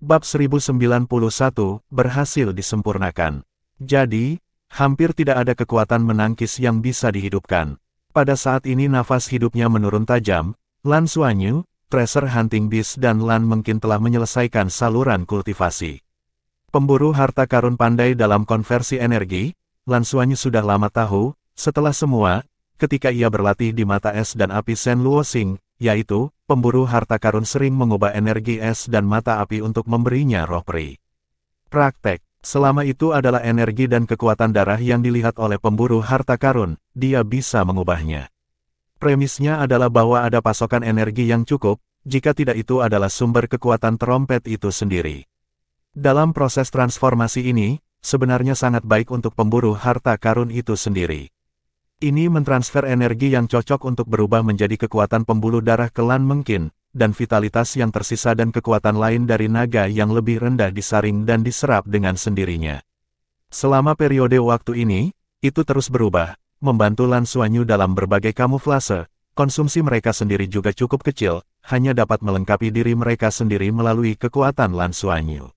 Bab 1091 berhasil disempurnakan. Jadi, hampir tidak ada kekuatan menangkis yang bisa dihidupkan. Pada saat ini nafas hidupnya menurun tajam. Lan Xuanyu, Treasure Hunting Beast dan Lan Mengkin telah menyelesaikan saluran kultivasi. Pemburu harta karun pandai dalam konversi energi. Lan Xuanyu sudah lama tahu, setelah semua, ketika ia berlatih di mata es dan api Shen Luoxing, yaitu, pemburu harta karun sering mengubah energi es dan mata api untuk memberinya roh peri. Praktek, selama itu adalah energi dan kekuatan darah yang dilihat oleh pemburu harta karun, dia bisa mengubahnya. Premisnya adalah bahwa ada pasokan energi yang cukup, jika tidak itu adalah sumber kekuatan trompet itu sendiri. Dalam proses transformasi ini, sebenarnya sangat baik untuk pemburu harta karun itu sendiri. Ini mentransfer energi yang cocok untuk berubah menjadi kekuatan pembuluh darah ke Lan Mengkin, dan vitalitas yang tersisa dan kekuatan lain dari naga yang lebih rendah disaring dan diserap dengan sendirinya. Selama periode waktu ini, itu terus berubah, membantu Lan Xuanyu dalam berbagai kamuflase. Konsumsi mereka sendiri juga cukup kecil, hanya dapat melengkapi diri mereka sendiri melalui kekuatan Lan Xuanyu.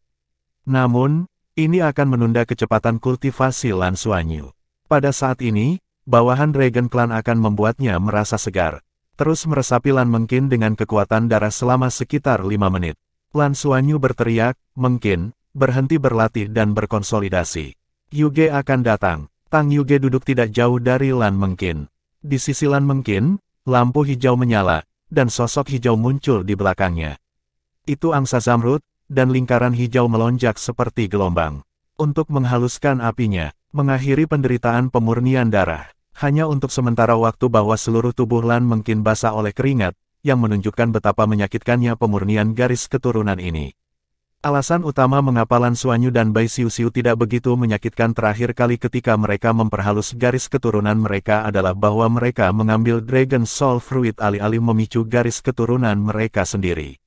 Namun, ini akan menunda kecepatan kultivasi Lan Xuanyu. Pada saat ini, bawahan Dragon Clan akan membuatnya merasa segar. Terus meresapi Lan Mengkin dengan kekuatan darah selama sekitar 5 menit. Lan Xuanyu berteriak, "Mengkin, berhenti berlatih dan berkonsolidasi. Yuge akan datang." Tang Yuge duduk tidak jauh dari Lan Mengkin. Di sisi Lan Mengkin, lampu hijau menyala, dan sosok hijau muncul di belakangnya. Itu angsa zamrud, dan lingkaran hijau melonjak seperti gelombang. Untuk menghaluskan apinya, mengakhiri penderitaan pemurnian darah. Hanya untuk sementara waktu bahwa seluruh tubuh Lan Mengkin basah oleh keringat, yang menunjukkan betapa menyakitkannya pemurnian garis keturunan ini. Alasan utama mengapa Lan Xuanyu dan Bai Xiuxiu tidak begitu menyakitkan terakhir kali ketika mereka memperhalus garis keturunan mereka adalah bahwa mereka mengambil Dragon Soul Fruit alih-alih memicu garis keturunan mereka sendiri.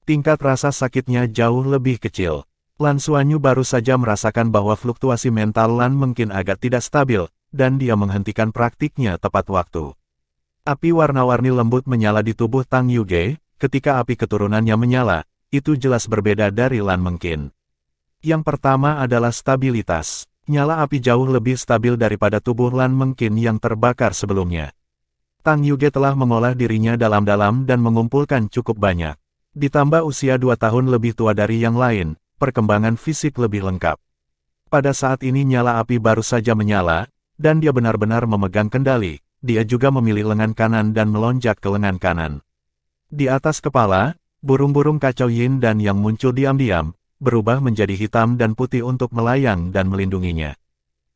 Tingkat rasa sakitnya jauh lebih kecil. Lan Xuanyu baru saja merasakan bahwa fluktuasi mental Lan Mengkin agak tidak stabil, dan dia menghentikan praktiknya tepat waktu. Api warna-warni lembut menyala di tubuh Tang Yuge. Ketika api keturunannya menyala, itu jelas berbeda dari Lan Mengkin. Yang pertama adalah stabilitas. Nyala api jauh lebih stabil daripada tubuh Lan Mengkin yang terbakar sebelumnya. Tang Yuge telah mengolah dirinya dalam-dalam dan mengumpulkan cukup banyak. Ditambah usia 2 tahun lebih tua dari yang lain, perkembangan fisik lebih lengkap. Pada saat ini nyala api baru saja menyala, dan dia benar-benar memegang kendali. Dia juga memilih lengan kanan dan melonjak ke lengan kanan. Di atas kepala, burung-burung kacau yin dan yang muncul diam-diam, berubah menjadi hitam dan putih untuk melayang dan melindunginya.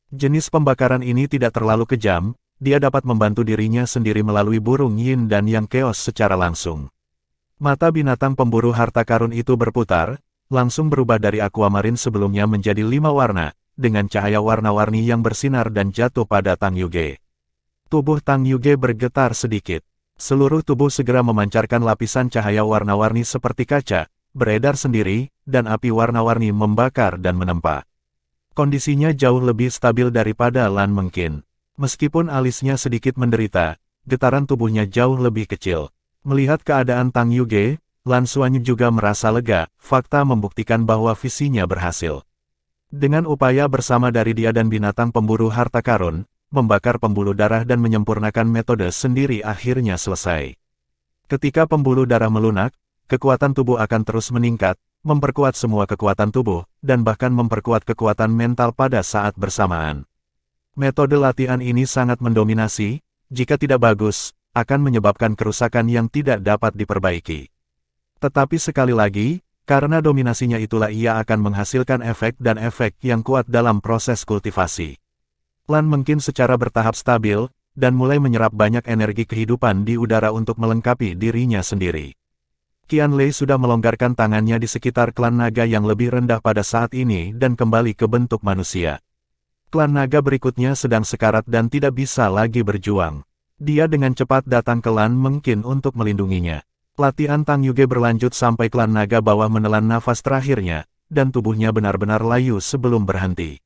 Jenis pembakaran ini tidak terlalu kejam, dia dapat membantu dirinya sendiri melalui burung yin dan yang keos secara langsung. Mata binatang pemburu harta karun itu berputar, langsung berubah dari aquamarin sebelumnya menjadi 5 warna, dengan cahaya warna-warni yang bersinar dan jatuh pada Tang Yuge. Tubuh Tang Yuge bergetar sedikit. Seluruh tubuh segera memancarkan lapisan cahaya warna-warni seperti kaca, beredar sendiri, dan api warna-warni membakar dan menempa. Kondisinya jauh lebih stabil daripada Lan Mengkin. Meskipun alisnya sedikit menderita, getaran tubuhnya jauh lebih kecil. Melihat keadaan Tang Yuge, Lan Xuanyu juga merasa lega. Fakta membuktikan bahwa visinya berhasil. Dengan upaya bersama dari dia dan binatang pemburu harta karun, membakar pembuluh darah dan menyempurnakan metode sendiri akhirnya selesai. Ketika pembuluh darah melunak, kekuatan tubuh akan terus meningkat, memperkuat semua kekuatan tubuh, dan bahkan memperkuat kekuatan mental pada saat bersamaan. Metode latihan ini sangat mendominasi, jika tidak bagus, akan menyebabkan kerusakan yang tidak dapat diperbaiki. Tetapi sekali lagi, karena dominasinya itulah ia akan menghasilkan efek dan efek yang kuat dalam proses kultivasi. Lan Mengkin secara bertahap stabil, dan mulai menyerap banyak energi kehidupan di udara untuk melengkapi dirinya sendiri. Qianlei sudah melonggarkan tangannya di sekitar klan naga yang lebih rendah pada saat ini dan kembali ke bentuk manusia. Klan naga berikutnya sedang sekarat dan tidak bisa lagi berjuang. Dia dengan cepat datang ke Lan Mengkin untuk melindunginya. Latihan Tang Yuge berlanjut sampai klan naga bawah menelan nafas terakhirnya, dan tubuhnya benar-benar layu sebelum berhenti.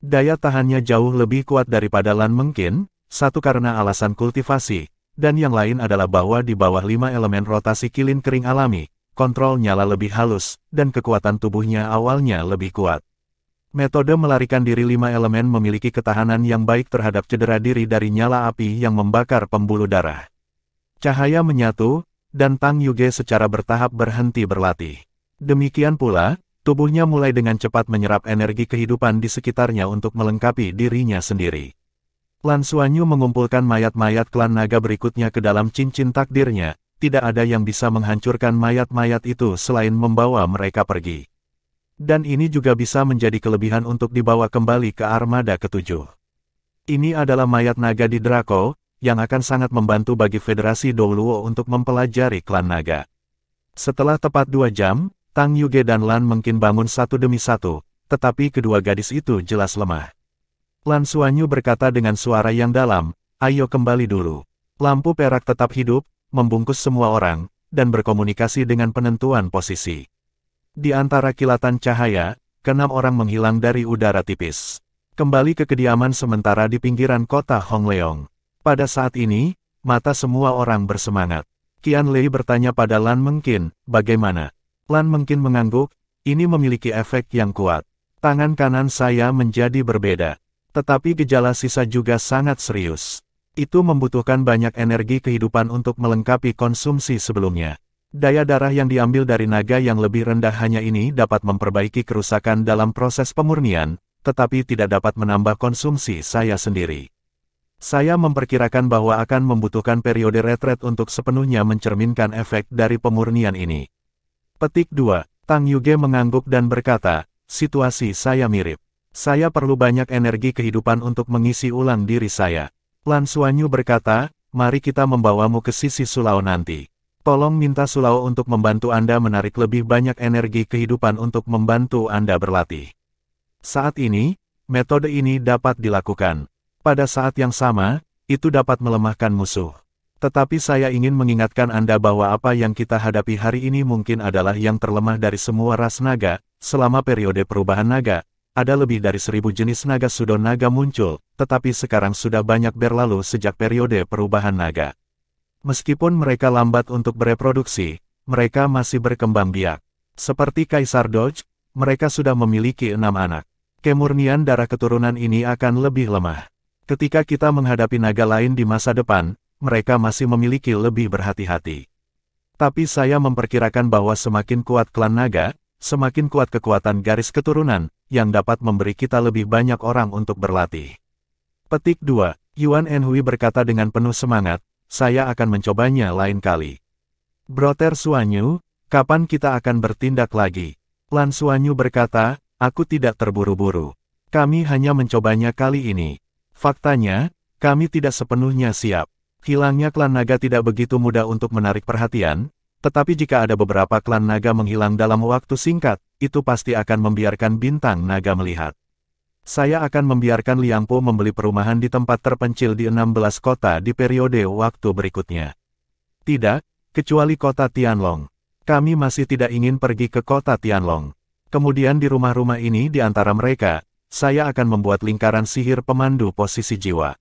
Daya tahannya jauh lebih kuat daripada Lan Mengkin, satu karena alasan kultivasi, dan yang lain adalah bahwa di bawah 5 elemen rotasi kilin kering alami, kontrol nyala lebih halus, dan kekuatan tubuhnya awalnya lebih kuat. Metode melarikan diri 5 elemen memiliki ketahanan yang baik terhadap cedera diri dari nyala api yang membakar pembuluh darah. Cahaya menyatu, dan Tang Yuge secara bertahap berhenti berlatih. Demikian pula, tubuhnya mulai dengan cepat menyerap energi kehidupan di sekitarnya untuk melengkapi dirinya sendiri. Lan Xuanyu mengumpulkan mayat-mayat klan naga berikutnya ke dalam cincin takdirnya. Tidak ada yang bisa menghancurkan mayat-mayat itu selain membawa mereka pergi. Dan ini juga bisa menjadi kelebihan untuk dibawa kembali ke armada ketujuh. Ini adalah mayat naga di Draco, yang akan sangat membantu bagi Federasi Douluo untuk mempelajari klan naga. Setelah tepat 2 jam, Tang Yuge dan Lan Mengqin bangun satu demi satu, tetapi kedua gadis itu jelas lemah. Lan Xuanyu berkata dengan suara yang dalam, "Ayo kembali dulu." Lampu perak tetap hidup, membungkus semua orang, dan berkomunikasi dengan penentuan posisi. Di antara kilatan cahaya, ke-6 orang menghilang dari udara tipis. Kembali ke kediaman sementara di pinggiran kota Hongleong. Pada saat ini, mata semua orang bersemangat. Qian Lei bertanya pada Lan Mengqin, "Bagaimana?" Lan Mengqin mengangguk, "Ini memiliki efek yang kuat. Tangan kanan saya menjadi berbeda. Tetapi gejala sisa juga sangat serius. Itu membutuhkan banyak energi kehidupan untuk melengkapi konsumsi sebelumnya. Daya darah yang diambil dari naga yang lebih rendah hanya ini dapat memperbaiki kerusakan dalam proses pemurnian, tetapi tidak dapat menambah konsumsi saya sendiri. Saya memperkirakan bahwa akan membutuhkan periode retret untuk sepenuhnya mencerminkan efek dari pemurnian ini." Petik 2. Tang Yuge mengangguk dan berkata, "Situasi saya mirip. Saya perlu banyak energi kehidupan untuk mengisi ulang diri saya." Lan Xuanyu berkata, "Mari kita membawamu ke sisi Sulao nanti. Tolong minta Sulao untuk membantu Anda menarik lebih banyak energi kehidupan untuk membantu Anda berlatih." Saat ini, metode ini dapat dilakukan. Pada saat yang sama, itu dapat melemahkan musuh. Tetapi saya ingin mengingatkan Anda bahwa apa yang kita hadapi hari ini mungkin adalah yang terlemah dari semua ras naga. Selama periode perubahan naga, ada lebih dari 1000 jenis naga Sudo naga muncul, tetapi sekarang sudah banyak berlalu sejak periode perubahan naga. Meskipun mereka lambat untuk bereproduksi, mereka masih berkembang biak. Seperti Kaisar Doge, mereka sudah memiliki 6 anak. Kemurnian darah keturunan ini akan lebih lemah. Ketika kita menghadapi naga lain di masa depan, mereka masih memiliki lebih berhati-hati. Tapi saya memperkirakan bahwa semakin kuat klan naga, semakin kuat kekuatan garis keturunan, yang dapat memberi kita lebih banyak orang untuk berlatih. Petik 2. Yuan Enhui berkata dengan penuh semangat, "Saya akan mencobanya lain kali." Broter Xuanyu, "Kapan kita akan bertindak lagi?" Lan Xuanyu berkata, "Aku tidak terburu-buru. Kami hanya mencobanya kali ini. Faktanya, kami tidak sepenuhnya siap. Hilangnya klan naga tidak begitu mudah untuk menarik perhatian, tetapi jika ada beberapa klan naga menghilang dalam waktu singkat, itu pasti akan membiarkan bintang naga melihat. Saya akan membiarkan Liang Po membeli perumahan di tempat terpencil di 16 kota di periode waktu berikutnya. Tidak, kecuali kota Tianlong. Kami masih tidak ingin pergi ke kota Tianlong. Kemudian di rumah-rumah ini di antara mereka, saya akan membuat lingkaran sihir pemandu posisi jiwa.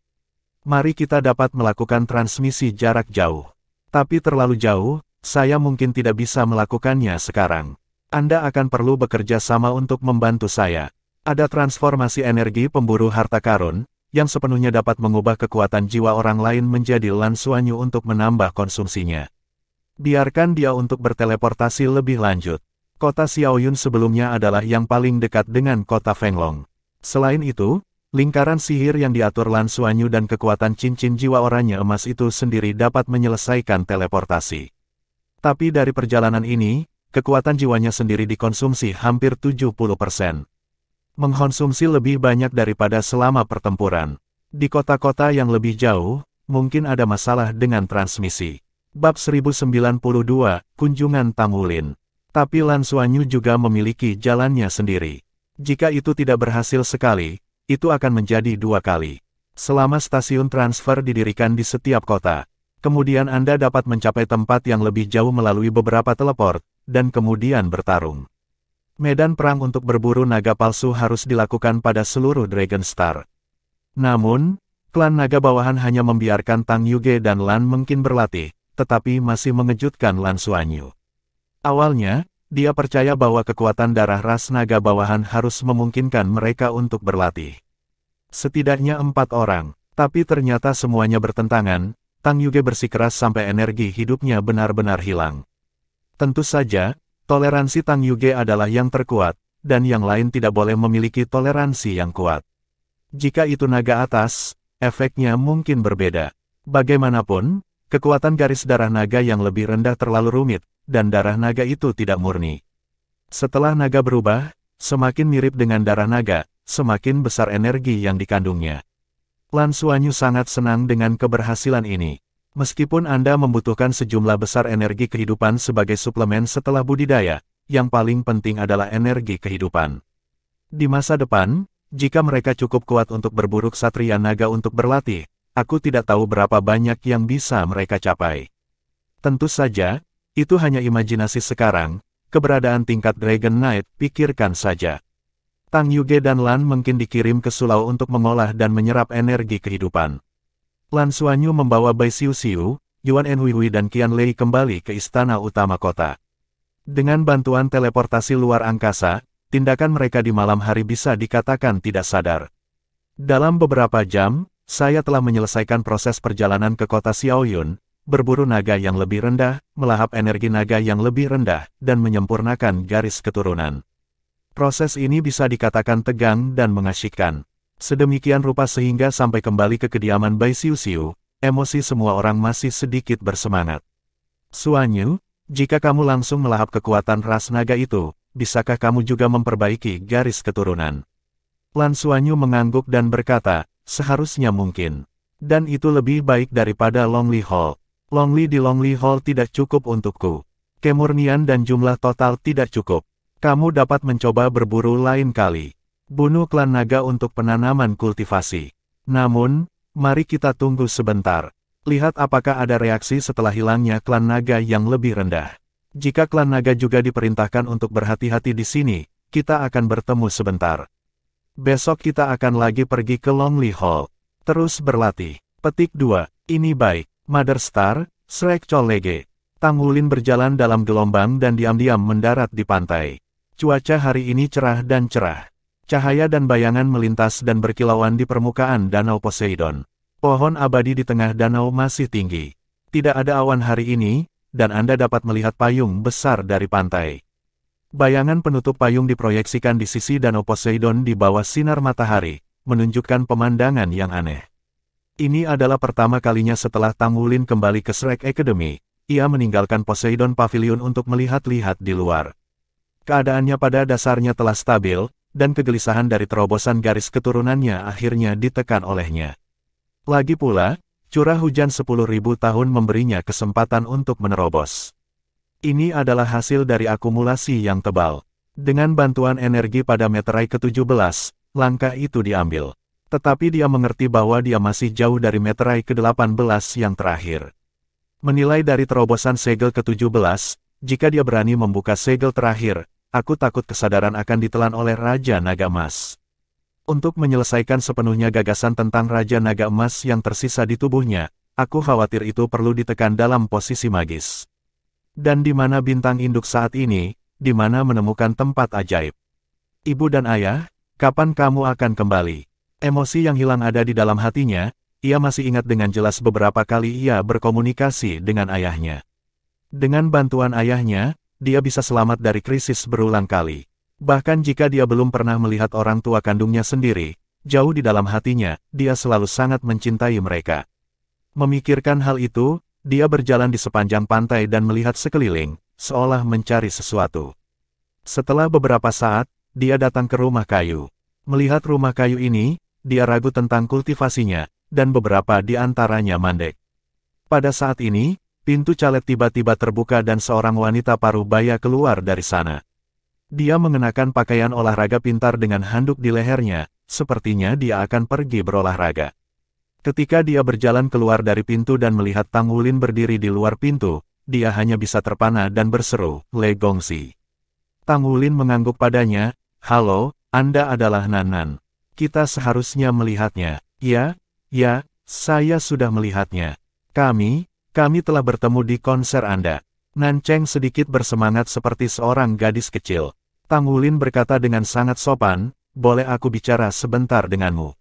Mari kita dapat melakukan transmisi jarak jauh. Tapi terlalu jauh, saya mungkin tidak bisa melakukannya sekarang. Anda akan perlu bekerja sama untuk membantu saya. Ada transformasi energi pemburu harta karun, yang sepenuhnya dapat mengubah kekuatan jiwa orang lain menjadi Lan Xuanyu untuk menambah konsumsinya. Biarkan dia untuk berteleportasi lebih lanjut. Kota Xiaoyun sebelumnya adalah yang paling dekat dengan kota Fenglong. Selain itu, lingkaran sihir yang diatur Lan Xuanyu dan kekuatan cincin jiwa oranye emas itu sendiri dapat menyelesaikan teleportasi. Tapi dari perjalanan ini, kekuatan jiwanya sendiri dikonsumsi hampir 70%. Mengkonsumsi lebih banyak daripada selama pertempuran. Di kota-kota yang lebih jauh, mungkin ada masalah dengan transmisi. Bab 1092, Kunjungan Tamulin. Tapi Lan Xuanyu juga memiliki jalannya sendiri. Jika itu tidak berhasil sekali, itu akan menjadi 2 kali. Selama stasiun transfer didirikan di setiap kota, kemudian Anda dapat mencapai tempat yang lebih jauh melalui beberapa teleport, dan kemudian bertarung. Medan perang untuk berburu naga palsu harus dilakukan pada seluruh Dragon Star. Namun, klan naga bawahan hanya membiarkan Tang Yuge dan Lan Mengqin berlatih, tetapi masih mengejutkan Lan Xuanyu. Awalnya, dia percaya bahwa kekuatan darah ras naga bawahan harus memungkinkan mereka untuk berlatih. Setidaknya 4 orang, tapi ternyata semuanya bertentangan. Tang Yuge bersikeras sampai energi hidupnya benar-benar hilang. Tentu saja, toleransi Tang Yuge adalah yang terkuat, dan yang lain tidak boleh memiliki toleransi yang kuat. Jika itu naga atas, efeknya mungkin berbeda. Bagaimanapun, kekuatan garis darah naga yang lebih rendah terlalu rumit, dan darah naga itu tidak murni. Setelah naga berubah, semakin mirip dengan darah naga, semakin besar energi yang dikandungnya. Lan Xuanyu sangat senang dengan keberhasilan ini. Meskipun Anda membutuhkan sejumlah besar energi kehidupan sebagai suplemen setelah budidaya, yang paling penting adalah energi kehidupan. Di masa depan, jika mereka cukup kuat untuk berburu ksatria naga untuk berlatih, aku tidak tahu berapa banyak yang bisa mereka capai. Tentu saja, itu hanya imajinasi sekarang, keberadaan tingkat Dragon Knight, pikirkan saja. Tang Yuge dan Lan mungkin dikirim ke Sulau untuk mengolah dan menyerap energi kehidupan. Lan Xuanyu membawa Bai Xiu-Xiu, Yuan Enhui dan Qian Lei kembali ke istana utama kota. Dengan bantuan teleportasi luar angkasa, tindakan mereka di malam hari bisa dikatakan tidak sadar. Dalam beberapa jam, saya telah menyelesaikan proses perjalanan ke kota Xiaoyun, berburu naga yang lebih rendah, melahap energi naga yang lebih rendah, dan menyempurnakan garis keturunan. Proses ini bisa dikatakan tegang dan mengasyikkan. Sedemikian rupa sehingga sampai kembali ke kediaman Bai Xiu-Xiu, emosi semua orang masih sedikit bersemangat. Xuanyu, jika kamu langsung melahap kekuatan ras naga itu, bisakah kamu juga memperbaiki garis keturunan? Lan Xuanyu mengangguk dan berkata, seharusnya mungkin. Dan itu lebih baik daripada Longli Hall. Longli di Longli Hall tidak cukup untukku. Kemurnian dan jumlah total tidak cukup. Kamu dapat mencoba berburu lain kali. Bunuh klan naga untuk penanaman kultivasi. Namun, mari kita tunggu sebentar. Lihat apakah ada reaksi setelah hilangnya klan naga yang lebih rendah. Jika klan naga juga diperintahkan untuk berhati-hati di sini, kita akan bertemu sebentar. Besok kita akan lagi pergi ke Longli Hall. Terus berlatih. Petik 2. Ini baik. Mother Star, Shrek Cholege. Tang Wulin berjalan dalam gelombang dan diam-diam mendarat di pantai. Cuaca hari ini cerah dan cerah. Cahaya dan bayangan melintas dan berkilauan di permukaan Danau Poseidon. Pohon abadi di tengah danau masih tinggi. Tidak ada awan hari ini, dan Anda dapat melihat payung besar dari pantai. Bayangan penutup payung diproyeksikan di sisi Danau Poseidon di bawah sinar matahari, menunjukkan pemandangan yang aneh. Ini adalah pertama kalinya setelah Tang Wulin kembali ke Shrek Academy, ia meninggalkan Poseidon Pavilion untuk melihat-lihat di luar. Keadaannya pada dasarnya telah stabil, dan kegelisahan dari terobosan garis keturunannya akhirnya ditekan olehnya. Lagi pula, curah hujan 10.000 tahun memberinya kesempatan untuk menerobos. Ini adalah hasil dari akumulasi yang tebal. Dengan bantuan energi pada meterai ke-17, langkah itu diambil. Tetapi dia mengerti bahwa dia masih jauh dari meterai ke-18 yang terakhir. Menilai dari terobosan segel ke-17, jika dia berani membuka segel terakhir, aku takut kesadaran akan ditelan oleh Raja Naga Emas. Untuk menyelesaikan sepenuhnya gagasan tentang Raja Naga Emas yang tersisa di tubuhnya, aku khawatir itu perlu ditekan dalam posisi magis. Dan di mana bintang induk saat ini, di mana menemukan tempat ajaib. Ibu dan ayah, kapan kamu akan kembali? Emosi yang hilang ada di dalam hatinya, ia masih ingat dengan jelas beberapa kali ia berkomunikasi dengan ayahnya. Dengan bantuan ayahnya, dia bisa selamat dari krisis berulang kali. Bahkan jika dia belum pernah melihat orang tua kandungnya sendiri, jauh di dalam hatinya, dia selalu sangat mencintai mereka. Memikirkan hal itu, dia berjalan di sepanjang pantai dan melihat sekeliling, seolah mencari sesuatu. Setelah beberapa saat, dia datang ke rumah kayu. Melihat rumah kayu ini, dia ragu tentang kultivasinya, dan beberapa di antaranya mandek. Pada saat ini, pintu calet tiba-tiba terbuka dan seorang wanita paruh baya keluar dari sana. Dia mengenakan pakaian olahraga pintar dengan handuk di lehernya, sepertinya dia akan pergi berolahraga. Ketika dia berjalan keluar dari pintu dan melihat Tang Wulin berdiri di luar pintu, dia hanya bisa terpana dan berseru, "Le Gongxi." Tang Wulin mengangguk padanya, "Halo, Anda adalah Nan. Kita seharusnya melihatnya." "Ya, saya sudah melihatnya. Kami telah bertemu di konser Anda." Nan Cheng sedikit bersemangat seperti seorang gadis kecil. Tang Wulin berkata dengan sangat sopan, boleh aku bicara sebentar denganmu?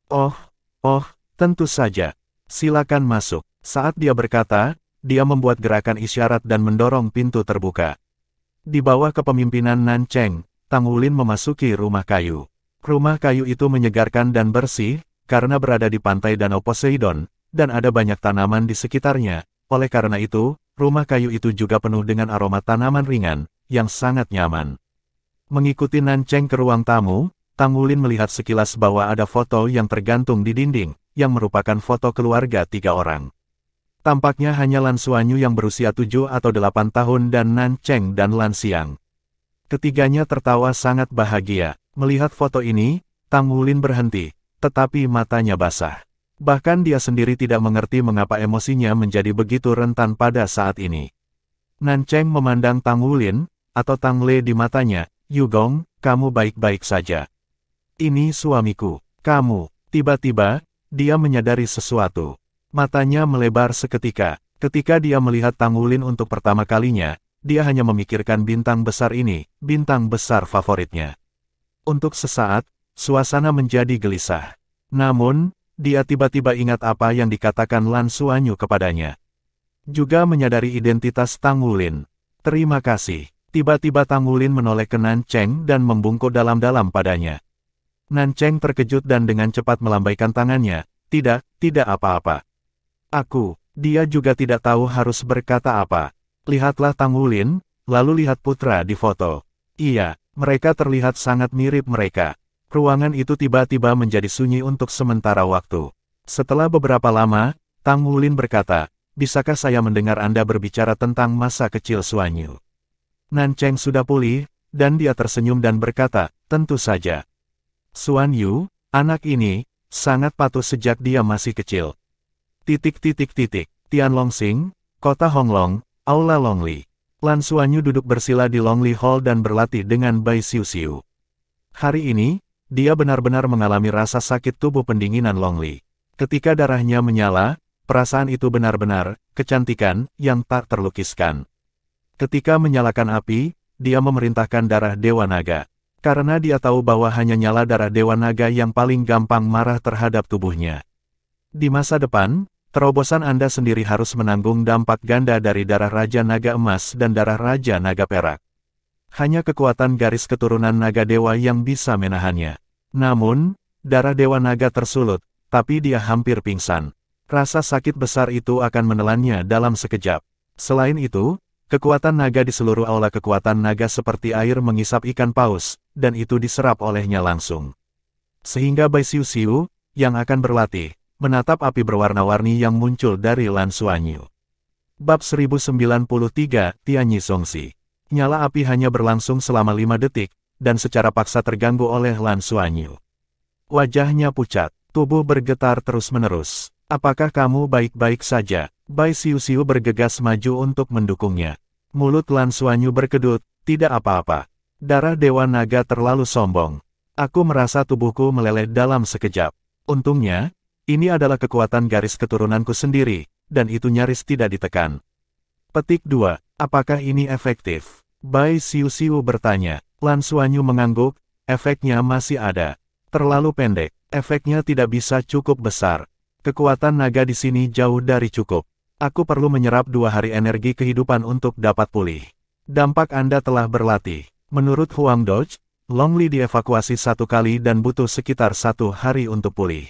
Oh, tentu saja. Silakan masuk. Saat dia berkata, dia membuat gerakan isyarat dan mendorong pintu terbuka. Di bawah kepemimpinan Nan Cheng, Tang Wulin memasuki rumah kayu. Rumah kayu itu menyegarkan dan bersih, karena berada di pantai Danau Poseidon, dan ada banyak tanaman di sekitarnya. Oleh karena itu, rumah kayu itu juga penuh dengan aroma tanaman ringan, yang sangat nyaman. Mengikuti Nan Cheng ke ruang tamu, Tang Wulin melihat sekilas bahwa ada foto yang tergantung di dinding, yang merupakan foto keluarga 3 orang. Tampaknya hanya Lan Xuanyu yang berusia 7 atau 8 tahun dan Nan Cheng dan Lan Xiang. Ketiganya tertawa sangat bahagia. Melihat foto ini, Tang Wulin berhenti, tetapi matanya basah. Bahkan dia sendiri tidak mengerti mengapa emosinya menjadi begitu rentan pada saat ini. Nan Cheng memandang Tang Wulin, atau Tang Le di matanya, Yugong, kamu baik-baik saja. Ini suamiku, kamu. Tiba-tiba, dia menyadari sesuatu. Matanya melebar seketika. Ketika dia melihat Tang Wulin untuk pertama kalinya, dia hanya memikirkan bintang besar ini, bintang besar favoritnya. Untuk sesaat, suasana menjadi gelisah. Namun, dia tiba-tiba ingat apa yang dikatakan Lan Xuanyu kepadanya. Juga menyadari identitas Tang Wulin. Terima kasih. Tiba-tiba Tang Wulin menoleh ke Nan Cheng dan membungkuk dalam-dalam padanya. Nan Cheng terkejut dan dengan cepat melambaikan tangannya. Tidak apa-apa. Dia juga tidak tahu harus berkata apa. Lihatlah Tang Wulin, lalu lihat putra di foto. Iya, mereka terlihat sangat mirip mereka. Ruangan itu tiba-tiba menjadi sunyi untuk sementara waktu. Setelah beberapa lama, Tang Wulin berkata, bisakah saya mendengar Anda berbicara tentang masa kecil Xuanyu? Nan Cheng sudah pulih, dan dia tersenyum dan berkata, tentu saja. Xuanyu, anak ini, sangat patuh sejak dia masih kecil. Tianlongxing, kota Honglong, Aula Longli. Lan Xuanyu duduk bersila di Longli Hall dan berlatih dengan Bai Xiuxiu. Hari ini, dia benar-benar mengalami rasa sakit tubuh pendinginan Longli. Ketika darahnya menyala, perasaan itu benar-benar kecantikan yang tak terlukiskan. Ketika menyalakan api, dia memerintahkan darah Dewa Naga. Karena dia tahu bahwa hanya nyala darah Dewa Naga yang paling gampang marah terhadap tubuhnya. Di masa depan, terobosan Anda sendiri harus menanggung dampak ganda dari darah Raja Naga Emas dan darah Raja Naga Perak. Hanya kekuatan garis keturunan Naga Dewa yang bisa menahannya. Namun, darah Dewa Naga tersulut, tapi dia hampir pingsan. Rasa sakit besar itu akan menelannya dalam sekejap. Selain itu, kekuatan naga di seluruh aula kekuatan naga seperti air mengisap ikan paus, dan itu diserap olehnya langsung. Sehingga Bai Xiuxiu, yang akan berlatih, menatap api berwarna-warni yang muncul dari Lan Xuanyu. Bab 1093, Tianyi Songxi. Nyala api hanya berlangsung selama 5 detik, dan secara paksa terganggu oleh Lan Xuanyu. Wajahnya pucat, tubuh bergetar terus-menerus. Apakah kamu baik-baik saja? Bai Xiuxiu bergegas maju untuk mendukungnya. Mulut Lan Xuanyu berkedut, tidak apa-apa. Darah Dewa Naga terlalu sombong. Aku merasa tubuhku meleleh dalam sekejap. Untungnya, ini adalah kekuatan garis keturunanku sendiri, dan itu nyaris tidak ditekan. Petik 2. Apakah ini efektif? Bai Xiuxiu bertanya. Lan Xuanyu mengangguk, efeknya masih ada. Terlalu pendek, efeknya tidak bisa cukup besar. Kekuatan naga di sini jauh dari cukup. Aku perlu menyerap 2 hari energi kehidupan untuk dapat pulih. Dampak Anda telah berlatih. Menurut Huang Dodge, Longli dievakuasi 1 kali dan butuh sekitar 1 hari untuk pulih.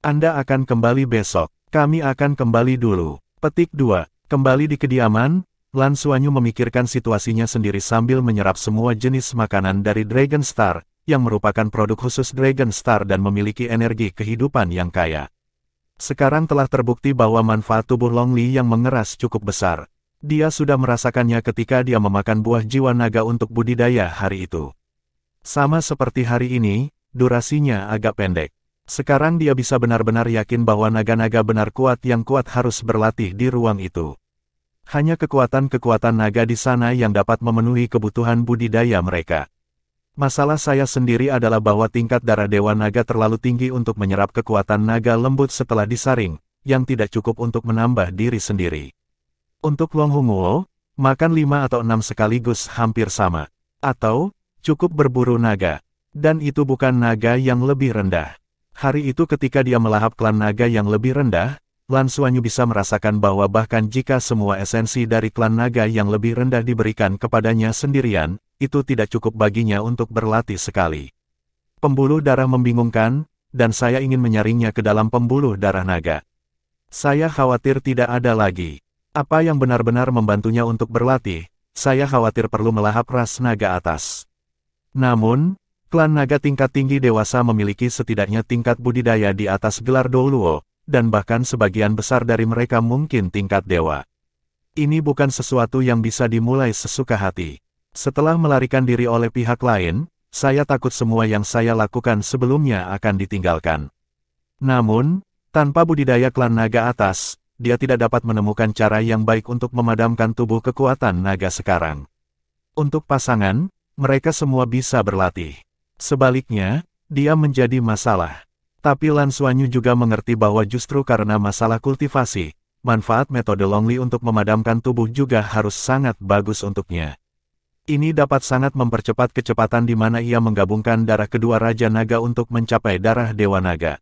Anda akan kembali besok. Kami akan kembali dulu. Petik 2. Kembali di kediaman, Lan Xuanyu memikirkan situasinya sendiri sambil menyerap semua jenis makanan dari Dragon Star, yang merupakan produk khusus Dragon Star dan memiliki energi kehidupan yang kaya. Sekarang telah terbukti bahwa manfaat tubuh Longli yang mengeras cukup besar. Dia sudah merasakannya ketika dia memakan buah jiwa naga untuk budidaya hari itu. Sama seperti hari ini, durasinya agak pendek. Sekarang dia bisa benar-benar yakin bahwa naga-naga benar kuat yang kuat harus berlatih di ruang itu. Hanya kekuatan-kekuatan naga di sana yang dapat memenuhi kebutuhan budidaya mereka. Masalah saya sendiri adalah bahwa tingkat darah Dewa Naga terlalu tinggi untuk menyerap kekuatan naga lembut setelah disaring, yang tidak cukup untuk menambah diri sendiri. Untuk Long Hongguo, Makan 5 atau 6 sekaligus hampir sama. Atau, cukup berburu naga. Dan itu bukan naga yang lebih rendah. Hari itu ketika dia melahap klan naga yang lebih rendah, Lan Xuanyu bisa merasakan bahwa bahkan jika semua esensi dari klan naga yang lebih rendah diberikan kepadanya sendirian, itu tidak cukup baginya untuk berlatih sekali. Pembuluh darah membingungkan, dan saya ingin menyaringnya ke dalam pembuluh darah naga. Saya khawatir tidak ada lagi. Apa yang benar-benar membantunya untuk berlatih, saya khawatir perlu melahap ras naga atas. Namun, klan naga tingkat tinggi dewasa memiliki setidaknya tingkat budidaya di atas gelar Douluo, dan bahkan sebagian besar dari mereka mungkin tingkat dewa. Ini bukan sesuatu yang bisa dimulai sesuka hati. Setelah melarikan diri oleh pihak lain, saya takut semua yang saya lakukan sebelumnya akan ditinggalkan. Namun, tanpa budidaya klan naga atas, dia tidak dapat menemukan cara yang baik untuk memadamkan tubuh kekuatan naga sekarang. Untuk pasangan, mereka semua bisa berlatih. Sebaliknya, dia menjadi masalah. Tapi Lan Xuanyu juga mengerti bahwa justru karena masalah kultivasi, manfaat metode Longli untuk memadamkan tubuh juga harus sangat bagus untuknya. Ini dapat sangat mempercepat kecepatan di mana ia menggabungkan darah kedua Raja Naga untuk mencapai darah Dewa Naga.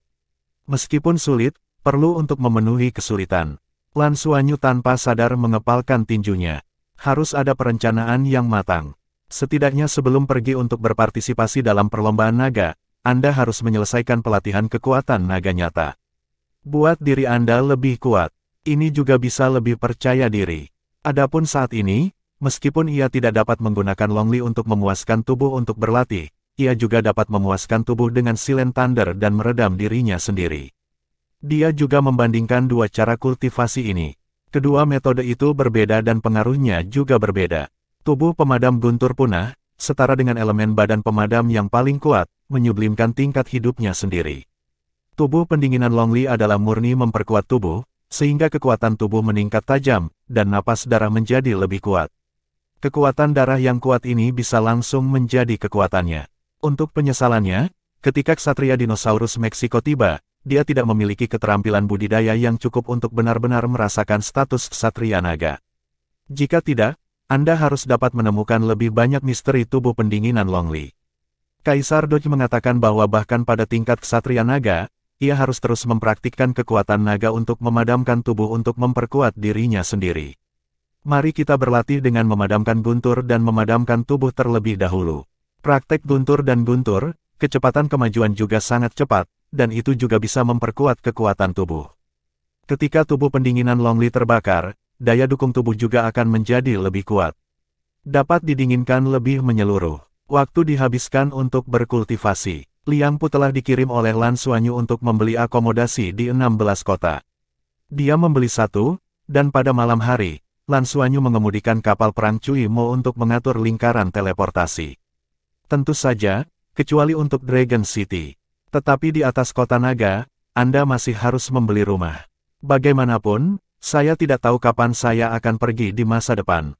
Meskipun sulit, perlu untuk memenuhi kesulitan. Lan Xuanyu tanpa sadar mengepalkan tinjunya. Harus ada perencanaan yang matang. Setidaknya sebelum pergi untuk berpartisipasi dalam perlombaan naga, Anda harus menyelesaikan pelatihan kekuatan naga nyata. Buat diri Anda lebih kuat. Ini juga bisa lebih percaya diri. Adapun saat ini, meskipun ia tidak dapat menggunakan Longli untuk memuaskan tubuh untuk berlatih, ia juga dapat memuaskan tubuh dengan Silent Thunder dan meredam dirinya sendiri. Dia juga membandingkan dua cara kultivasi ini. Kedua metode itu berbeda dan pengaruhnya juga berbeda. Tubuh pemadam guntur punah, setara dengan elemen badan pemadam yang paling kuat, menyublimkan tingkat hidupnya sendiri. Tubuh pendinginan Longli adalah murni memperkuat tubuh, sehingga kekuatan tubuh meningkat tajam, dan napas darah menjadi lebih kuat. Kekuatan darah yang kuat ini bisa langsung menjadi kekuatannya. Untuk penyesalannya, ketika ksatria dinosaurus Meksiko tiba, dia tidak memiliki keterampilan budidaya yang cukup untuk benar-benar merasakan status ksatria naga. Jika tidak, Anda harus dapat menemukan lebih banyak misteri tubuh pendinginan Longli. Kaisar Doj mengatakan bahwa bahkan pada tingkat ksatria naga, ia harus terus mempraktikkan kekuatan naga untuk memadamkan tubuh untuk memperkuat dirinya sendiri. Mari kita berlatih dengan memadamkan guntur dan memadamkan tubuh terlebih dahulu. Praktek guntur dan guntur, kecepatan kemajuan juga sangat cepat, dan itu juga bisa memperkuat kekuatan tubuh. Ketika tubuh pendinginan Longli terbakar, daya dukung tubuh juga akan menjadi lebih kuat. Dapat didinginkan lebih menyeluruh. Waktu dihabiskan untuk berkultivasi. Liang Pu telah dikirim oleh Lan Xuanyu untuk membeli akomodasi di 16 kota. Dia membeli satu, dan pada malam hari, Lan Xuanyu mengemudikan kapal perang Cui Mo untuk mengatur lingkaran teleportasi. Tentu saja, kecuali untuk Dragon City. Tetapi di atas kota naga, Anda masih harus membeli rumah. Bagaimanapun, saya tidak tahu kapan saya akan pergi di masa depan.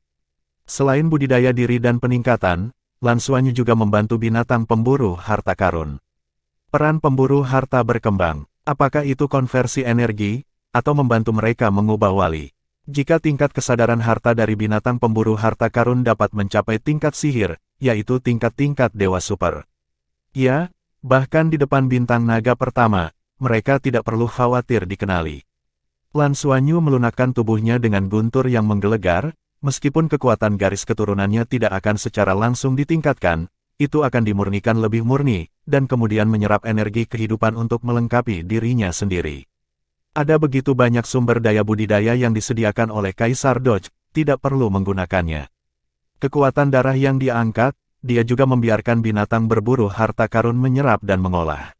Selain budidaya diri dan peningkatan, Lan Xuanyu juga membantu binatang pemburu harta karun. Peran pemburu harta berkembang. Apakah itu konversi energi, atau membantu mereka mengubah wali? Jika tingkat kesadaran harta dari binatang pemburu harta karun dapat mencapai tingkat sihir, yaitu tingkat-tingkat dewa super. Ya, bahkan di depan bintang naga pertama, mereka tidak perlu khawatir dikenali. Lan Xuanyu melunakkan tubuhnya dengan guntur yang menggelegar, meskipun kekuatan garis keturunannya tidak akan secara langsung ditingkatkan, itu akan dimurnikan lebih murni, dan kemudian menyerap energi kehidupan untuk melengkapi dirinya sendiri. Ada begitu banyak sumber daya budidaya yang disediakan oleh Kaisar Doj, tidak perlu menggunakannya. Kekuatan darah yang dia angkat, dia juga membiarkan binatang berburu harta karun menyerap dan mengolah.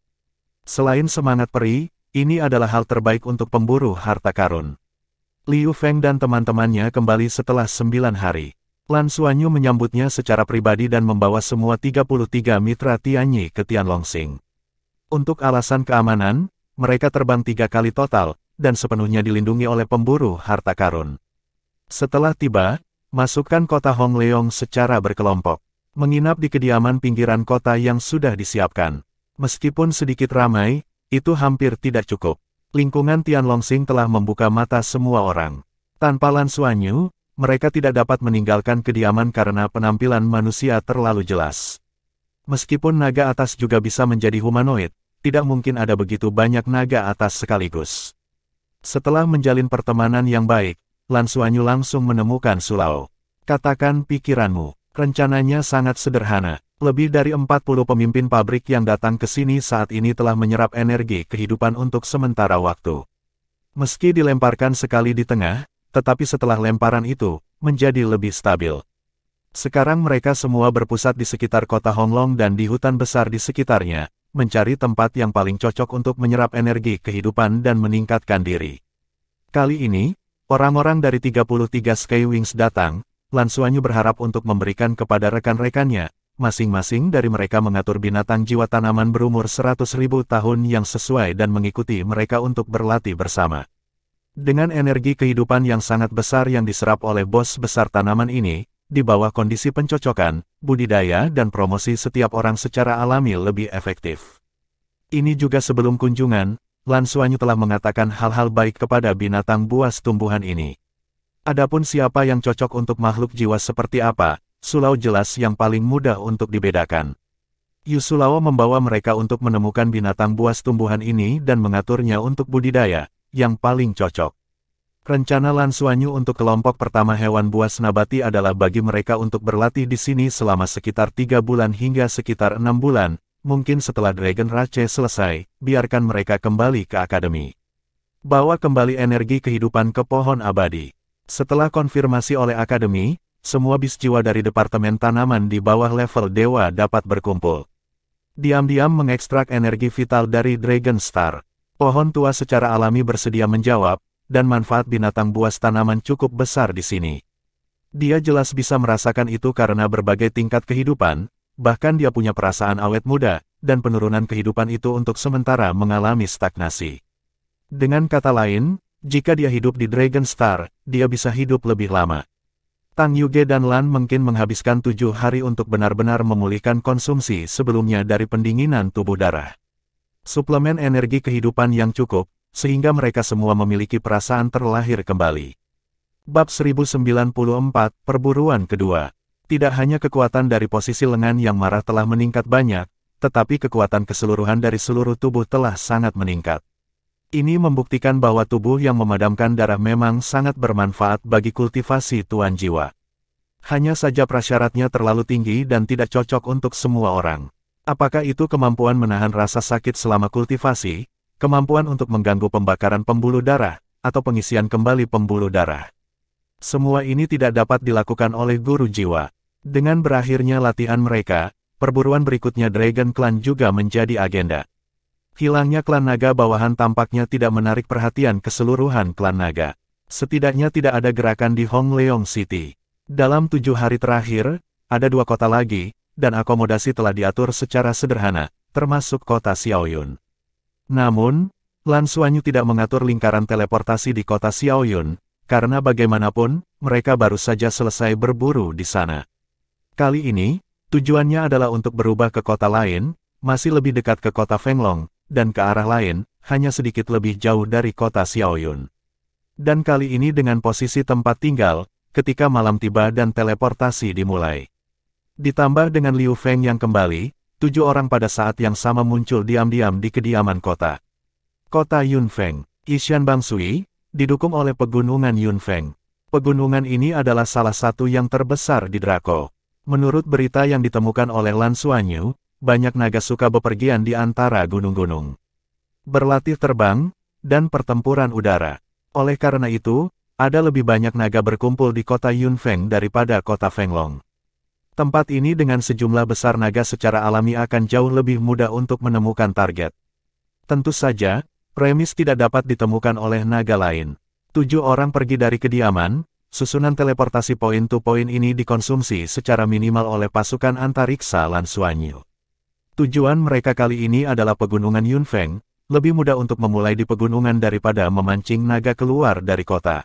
Selain semangat peri, ini adalah hal terbaik untuk pemburu harta karun. Liu Feng dan teman-temannya kembali setelah 9 hari. Lan Xuanyu menyambutnya secara pribadi dan membawa semua 33 mitra Tianyi ke Tianlongxing. Untuk alasan keamanan, mereka terbang 3 kali total, dan sepenuhnya dilindungi oleh pemburu harta karun. Setelah tiba, masukkan kota Hongleong secara berkelompok. Menginap di kediaman pinggiran kota yang sudah disiapkan. Meskipun sedikit ramai, itu hampir tidak cukup. Lingkungan Tianlongxing telah membuka mata semua orang. Tanpa Lan Xuanyu, mereka tidak dapat meninggalkan kediaman karena penampilan manusia terlalu jelas. Meskipun naga atas juga bisa menjadi humanoid, tidak mungkin ada begitu banyak naga atas sekaligus. Setelah menjalin pertemanan yang baik, Lan Xuanyu langsung menemukan Sulao. Katakan pikiranmu, rencananya sangat sederhana. Lebih dari 40 pemimpin pabrik yang datang ke sini saat ini telah menyerap energi kehidupan untuk sementara waktu. Meski dilemparkan sekali di tengah, tetapi setelah lemparan itu, menjadi lebih stabil. Sekarang mereka semua berpusat di sekitar kota Honglong dan di hutan besar di sekitarnya, mencari tempat yang paling cocok untuk menyerap energi kehidupan dan meningkatkan diri. Kali ini, orang-orang dari 33 Skywings datang. Lan Xuanyu berharap untuk memberikan kepada rekan-rekannya, masing-masing dari mereka mengatur binatang jiwa tanaman berumur 100.000 tahun yang sesuai dan mengikuti mereka untuk berlatih bersama. Dengan energi kehidupan yang sangat besar yang diserap oleh bos besar tanaman ini, di bawah kondisi pencocokan, budidaya dan promosi setiap orang secara alami lebih efektif. Ini juga sebelum kunjungan, Lan Xuanyu telah mengatakan hal-hal baik kepada binatang buas tumbuhan ini. Adapun siapa yang cocok untuk makhluk jiwa seperti apa, Sulao jelas yang paling mudah untuk dibedakan. Yu Sulao membawa mereka untuk menemukan binatang buas tumbuhan ini dan mengaturnya untuk budidaya, yang paling cocok. Rencana Lan Xuanyu untuk kelompok pertama hewan buas nabati adalah bagi mereka untuk berlatih di sini selama sekitar 3 bulan hingga sekitar 6 bulan, mungkin setelah Dragon Rache selesai, biarkan mereka kembali ke akademi. Bawa kembali energi kehidupan ke pohon abadi. Setelah konfirmasi oleh akademi, semua bis jiwa dari Departemen Tanaman di bawah level Dewa dapat berkumpul. Diam-diam mengekstrak energi vital dari Dragon Star. Pohon tua secara alami bersedia menjawab, dan manfaat binatang buas tanaman cukup besar di sini. Dia jelas bisa merasakan itu karena berbagai tingkat kehidupan, bahkan dia punya perasaan awet muda, dan penurunan kehidupan itu untuk sementara mengalami stagnasi. Dengan kata lain, jika dia hidup di Dragon Star, dia bisa hidup lebih lama. Tang Yuge dan Lan mungkin menghabiskan 7 hari untuk benar-benar memulihkan konsumsi sebelumnya dari pendinginan tubuh darah. Suplemen energi kehidupan yang cukup, sehingga mereka semua memiliki perasaan terlahir kembali. Bab 1094, Perburuan Kedua. Tidak hanya kekuatan dari posisi lengan yang marah telah meningkat banyak, tetapi kekuatan keseluruhan dari seluruh tubuh telah sangat meningkat. Ini membuktikan bahwa tubuh yang memadamkan darah memang sangat bermanfaat bagi kultivasi tuan jiwa. Hanya saja prasyaratnya terlalu tinggi dan tidak cocok untuk semua orang. Apakah itu kemampuan menahan rasa sakit selama kultivasi, kemampuan untuk mengganggu pembakaran pembuluh darah, atau pengisian kembali pembuluh darah? Semua ini tidak dapat dilakukan oleh guru jiwa. Dengan berakhirnya latihan mereka, perburuan berikutnya Dragon Clan juga menjadi agenda. Hilangnya klan naga bawahan tampaknya tidak menarik perhatian keseluruhan klan naga. Setidaknya tidak ada gerakan di Hongleong City. Dalam 7 hari terakhir, ada 2 kota lagi, dan akomodasi telah diatur secara sederhana, termasuk kota Xiaoyun. Namun, Lan Xuanyu tidak mengatur lingkaran teleportasi di kota Xiaoyun, karena bagaimanapun, mereka baru saja selesai berburu di sana. Kali ini, tujuannya adalah untuk berubah ke kota lain, masih lebih dekat ke kota Fenglong, dan ke arah lain, hanya sedikit lebih jauh dari kota Xiaoyun. Dan kali ini dengan posisi tempat tinggal, ketika malam tiba dan teleportasi dimulai. Ditambah dengan Liu Feng yang kembali, 7 orang pada saat yang sama muncul diam-diam di kediaman kota. Kota Yunfeng, Ishan Bangsui, didukung oleh pegunungan Yunfeng. Pegunungan ini adalah salah satu yang terbesar di Draco. Menurut berita yang ditemukan oleh Lan Xuanyu, banyak naga suka bepergian di antara gunung-gunung, berlatih terbang, dan pertempuran udara. Oleh karena itu, ada lebih banyak naga berkumpul di kota Yunfeng daripada kota Fenglong. Tempat ini dengan sejumlah besar naga secara alami akan jauh lebih mudah untuk menemukan target. Tentu saja, premis tidak dapat ditemukan oleh naga lain. 7 orang pergi dari kediaman, susunan teleportasi poin-to-poin ini dikonsumsi secara minimal oleh pasukan antariksa Lan Xuanyu. Tujuan mereka kali ini adalah pegunungan Yunfeng, lebih mudah untuk memulai di pegunungan daripada memancing naga keluar dari kota.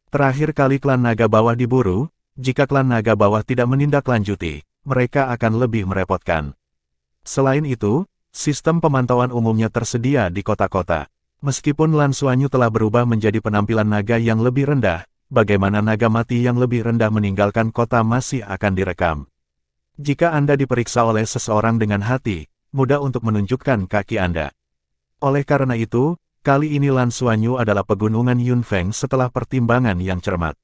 Terakhir kali klan naga bawah diburu, jika klan naga bawah tidak menindaklanjuti, mereka akan lebih merepotkan. Selain itu, sistem pemantauan umumnya tersedia di kota-kota. Meskipun Lan Xuanyu telah berubah menjadi penampilan naga yang lebih rendah, bagaimana naga mati yang lebih rendah meninggalkan kota masih akan direkam. Jika Anda diperiksa oleh seseorang dengan hati, mudah untuk menunjukkan kaki Anda. Oleh karena itu, kali ini Lan Xuanyu adalah pegunungan Yunfeng setelah pertimbangan yang cermat.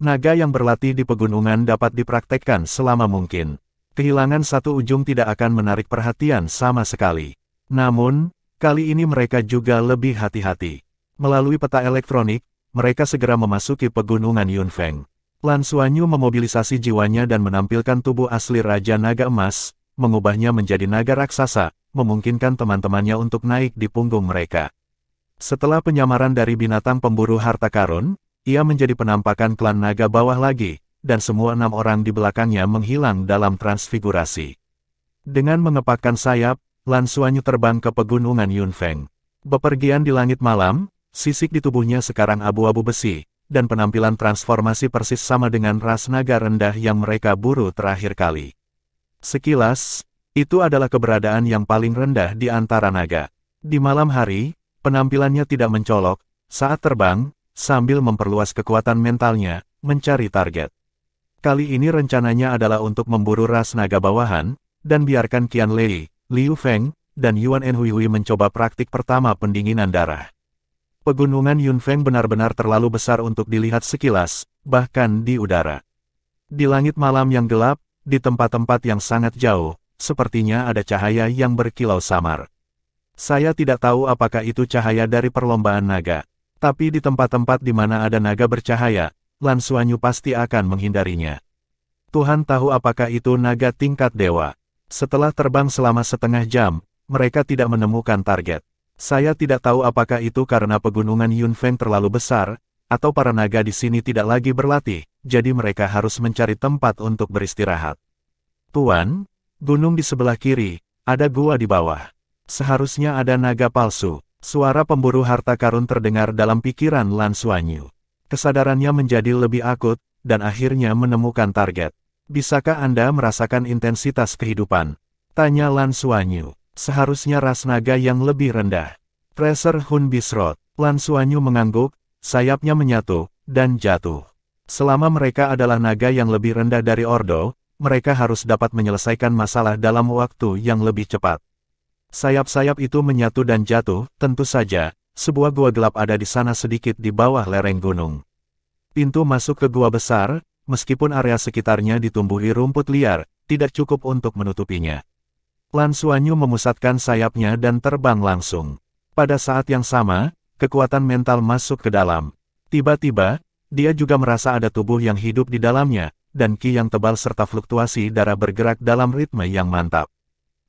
Naga yang berlatih di pegunungan dapat dipraktekkan selama mungkin. Kehilangan satu ujung tidak akan menarik perhatian sama sekali. Namun, kali ini mereka juga lebih hati-hati. Melalui peta elektronik, mereka segera memasuki pegunungan Yunfeng. Lan Xuanyu memobilisasi jiwanya dan menampilkan tubuh asli Raja Naga Emas, mengubahnya menjadi naga raksasa, memungkinkan teman-temannya untuk naik di punggung mereka. Setelah penyamaran dari binatang pemburu harta karun, ia menjadi penampakan klan naga bawah lagi, dan semua 6 orang di belakangnya menghilang dalam transfigurasi. Dengan mengepakkan sayap, Lan Xuanyu terbang ke pegunungan Yunfeng. Bepergian di langit malam, sisik di tubuhnya sekarang abu-abu besi, dan penampilan transformasi persis sama dengan ras naga rendah yang mereka buru terakhir kali. Sekilas, itu adalah keberadaan yang paling rendah di antara naga. Di malam hari, penampilannya tidak mencolok, saat terbang, sambil memperluas kekuatan mentalnya, mencari target. Kali ini rencananya adalah untuk memburu ras naga bawahan, dan biarkan Qian Lei, Liu Feng, dan Yuan Enhui mencoba praktik pertama pendinginan darah. Pegunungan Yunfeng benar-benar terlalu besar untuk dilihat sekilas, bahkan di udara. Di langit malam yang gelap, di tempat-tempat yang sangat jauh, sepertinya ada cahaya yang berkilau samar. Saya tidak tahu apakah itu cahaya dari perlombaan naga. Tapi di tempat-tempat di mana ada naga bercahaya, Lan Xuanyu pasti akan menghindarinya. Tuhan tahu apakah itu naga tingkat dewa. Setelah terbang selama setengah jam, mereka tidak menemukan target. Saya tidak tahu apakah itu karena pegunungan Yunfeng terlalu besar, atau para naga di sini tidak lagi berlatih, jadi mereka harus mencari tempat untuk beristirahat. Tuan, gunung di sebelah kiri, ada gua di bawah. Seharusnya ada naga palsu. Suara pemburu harta karun terdengar dalam pikiran Lan Xuanyu. Kesadarannya menjadi lebih akut, dan akhirnya menemukan target. Bisakah Anda merasakan intensitas kehidupan? Tanya Lan Xuanyu. Seharusnya ras naga yang lebih rendah. Tracer Hun Bisrot. Lan Xuanyu mengangguk, sayapnya menyatu, dan jatuh. Selama mereka adalah naga yang lebih rendah dari Ordo, mereka harus dapat menyelesaikan masalah dalam waktu yang lebih cepat. Sayap-sayap itu menyatu dan jatuh, tentu saja, sebuah gua gelap ada di sana sedikit di bawah lereng gunung. Pintu masuk ke gua besar, meskipun area sekitarnya ditumbuhi rumput liar, tidak cukup untuk menutupinya. Lan Xuanyu memusatkan sayapnya dan terbang langsung. Pada saat yang sama, kekuatan mental masuk ke dalam. Tiba-tiba, dia juga merasa ada tubuh yang hidup di dalamnya, dan ki yang tebal serta fluktuasi darah bergerak dalam ritme yang mantap.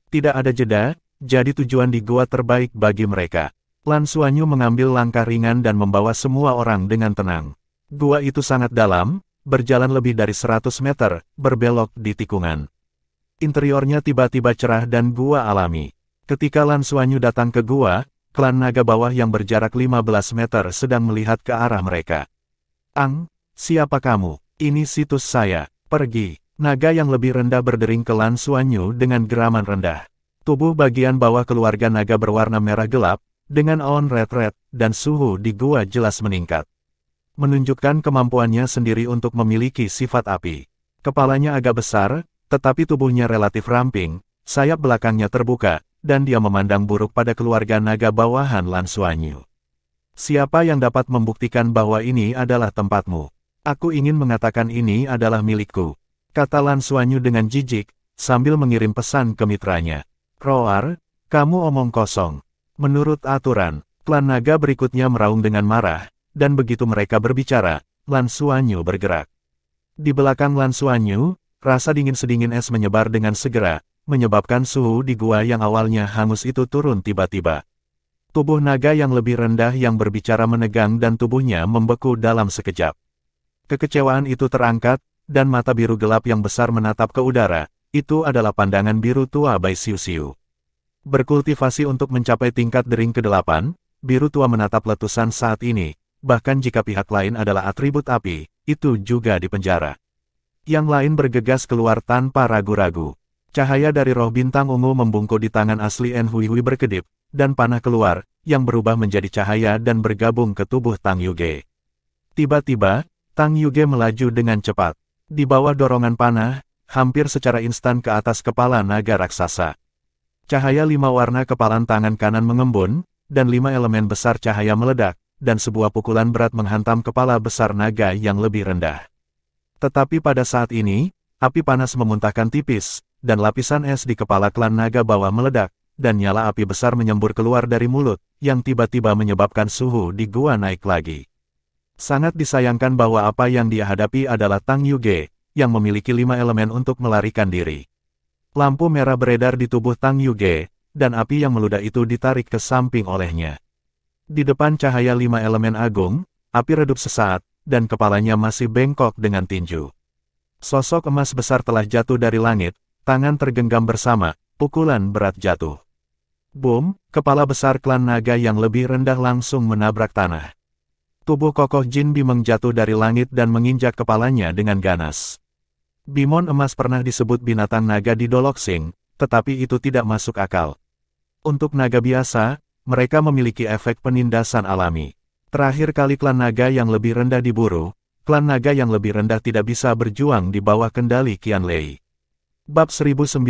Tidak ada jeda, jadi tujuan di gua terbaik bagi mereka. Lan Xuanyu mengambil langkah ringan dan membawa semua orang dengan tenang. Gua itu sangat dalam, berjalan lebih dari 100 meter, berbelok di tikungan. Interiornya tiba-tiba cerah dan gua alami. Ketika Lan Xuanyu datang ke gua, klan naga bawah yang berjarak 15 meter sedang melihat ke arah mereka. Ang, siapa kamu? Ini situs saya, pergi. Naga yang lebih rendah berdering ke Lan Xuanyu dengan geraman rendah. Tubuh bagian bawah keluarga naga berwarna merah gelap, dengan awan red-red, dan suhu di gua jelas meningkat. Menunjukkan kemampuannya sendiri untuk memiliki sifat api. Kepalanya agak besar, tetapi tubuhnya relatif ramping, sayap belakangnya terbuka, dan dia memandang buruk pada keluarga naga bawahan Lan Xuanyu. Siapa yang dapat membuktikan bahwa ini adalah tempatmu? Aku ingin mengatakan ini adalah milikku, kata Lan Xuanyu dengan jijik, sambil mengirim pesan ke mitranya. Roar, kamu omong kosong. Menurut aturan, klan naga berikutnya meraung dengan marah, dan begitu mereka berbicara, Lan Xuanyu bergerak. Di belakang Lan Xuanyu, rasa dingin sedingin es menyebar dengan segera, menyebabkan suhu di gua yang awalnya hangus itu turun tiba-tiba. Tubuh naga yang lebih rendah yang berbicara menegang dan tubuhnya membeku dalam sekejap. Kekecewaan itu terangkat, dan mata biru gelap yang besar menatap ke udara. Itu adalah pandangan biru tua Bai Xiuxiu. Berkultivasi untuk mencapai tingkat dering ke-8, biru tua menatap letusan saat ini, bahkan jika pihak lain adalah atribut api, itu juga dipenjara. Yang lain bergegas keluar tanpa ragu-ragu. Cahaya dari roh bintang ungu membungkuk di tangan asli Enhui berkedip, dan panah keluar, yang berubah menjadi cahaya dan bergabung ke tubuh Tang Yuge. Tiba-tiba, Tang Yuge melaju dengan cepat. Di bawah dorongan panah, hampir secara instan ke atas kepala naga raksasa. Cahaya 5 warna kepalan tangan kanan mengembun, dan 5 elemen besar cahaya meledak, dan sebuah pukulan berat menghantam kepala besar naga yang lebih rendah. Tetapi pada saat ini, api panas memuntahkan tipis, dan lapisan es di kepala klan naga bawah meledak, dan nyala api besar menyembur keluar dari mulut, yang tiba-tiba menyebabkan suhu di gua naik lagi. Sangat disayangkan bahwa apa yang dia hadapi adalah Tang Yuge, yang memiliki 5 elemen untuk melarikan diri. Lampu merah beredar di tubuh Tang Yuge, dan api yang meludah itu ditarik ke samping olehnya. Di depan cahaya 5 elemen agung, api redup sesaat, dan kepalanya masih bengkok dengan tinju. Sosok emas besar telah jatuh dari langit, tangan tergenggam bersama, pukulan berat jatuh. Boom, kepala besar klan naga yang lebih rendah langsung menabrak tanah. Tubuh kokoh Jin Bimeng jatuh dari langit dan menginjak kepalanya dengan ganas. Bimon emas pernah disebut binatang naga di Doloxing, tetapi itu tidak masuk akal. Untuk naga biasa, mereka memiliki efek penindasan alami. Terakhir kali klan naga yang lebih rendah diburu, klan naga yang lebih rendah tidak bisa berjuang di bawah kendali Qianlei. Bab 1095,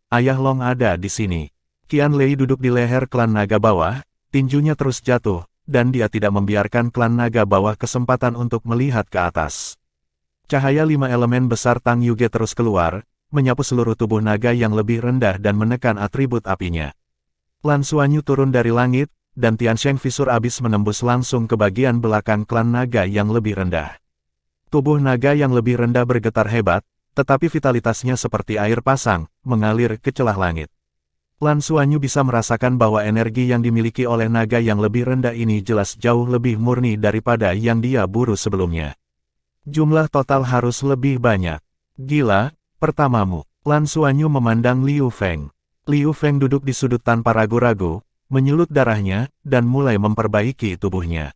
Ayah Long ada di sini. Qianlei duduk di leher klan naga bawah, tinjunya terus jatuh, dan dia tidak membiarkan klan naga bawah kesempatan untuk melihat ke atas. Cahaya 5 elemen besar Tang Yuge terus keluar, menyapu seluruh tubuh naga yang lebih rendah dan menekan atribut apinya. Lan Xuanyu turun dari langit, dan Tiansheng Visur Abis menembus langsung ke bagian belakang klan naga yang lebih rendah. Tubuh naga yang lebih rendah bergetar hebat, tetapi vitalitasnya seperti air pasang, mengalir ke celah langit. Lan Xuanyu bisa merasakan bahwa energi yang dimiliki oleh naga yang lebih rendah ini jelas jauh lebih murni daripada yang dia buru sebelumnya. Jumlah total harus lebih banyak. Gila, pertamamu. Lan Xuanyu memandang Liu Feng. Liu Feng duduk di sudut tanpa ragu-ragu, menyulut darahnya, dan mulai memperbaiki tubuhnya.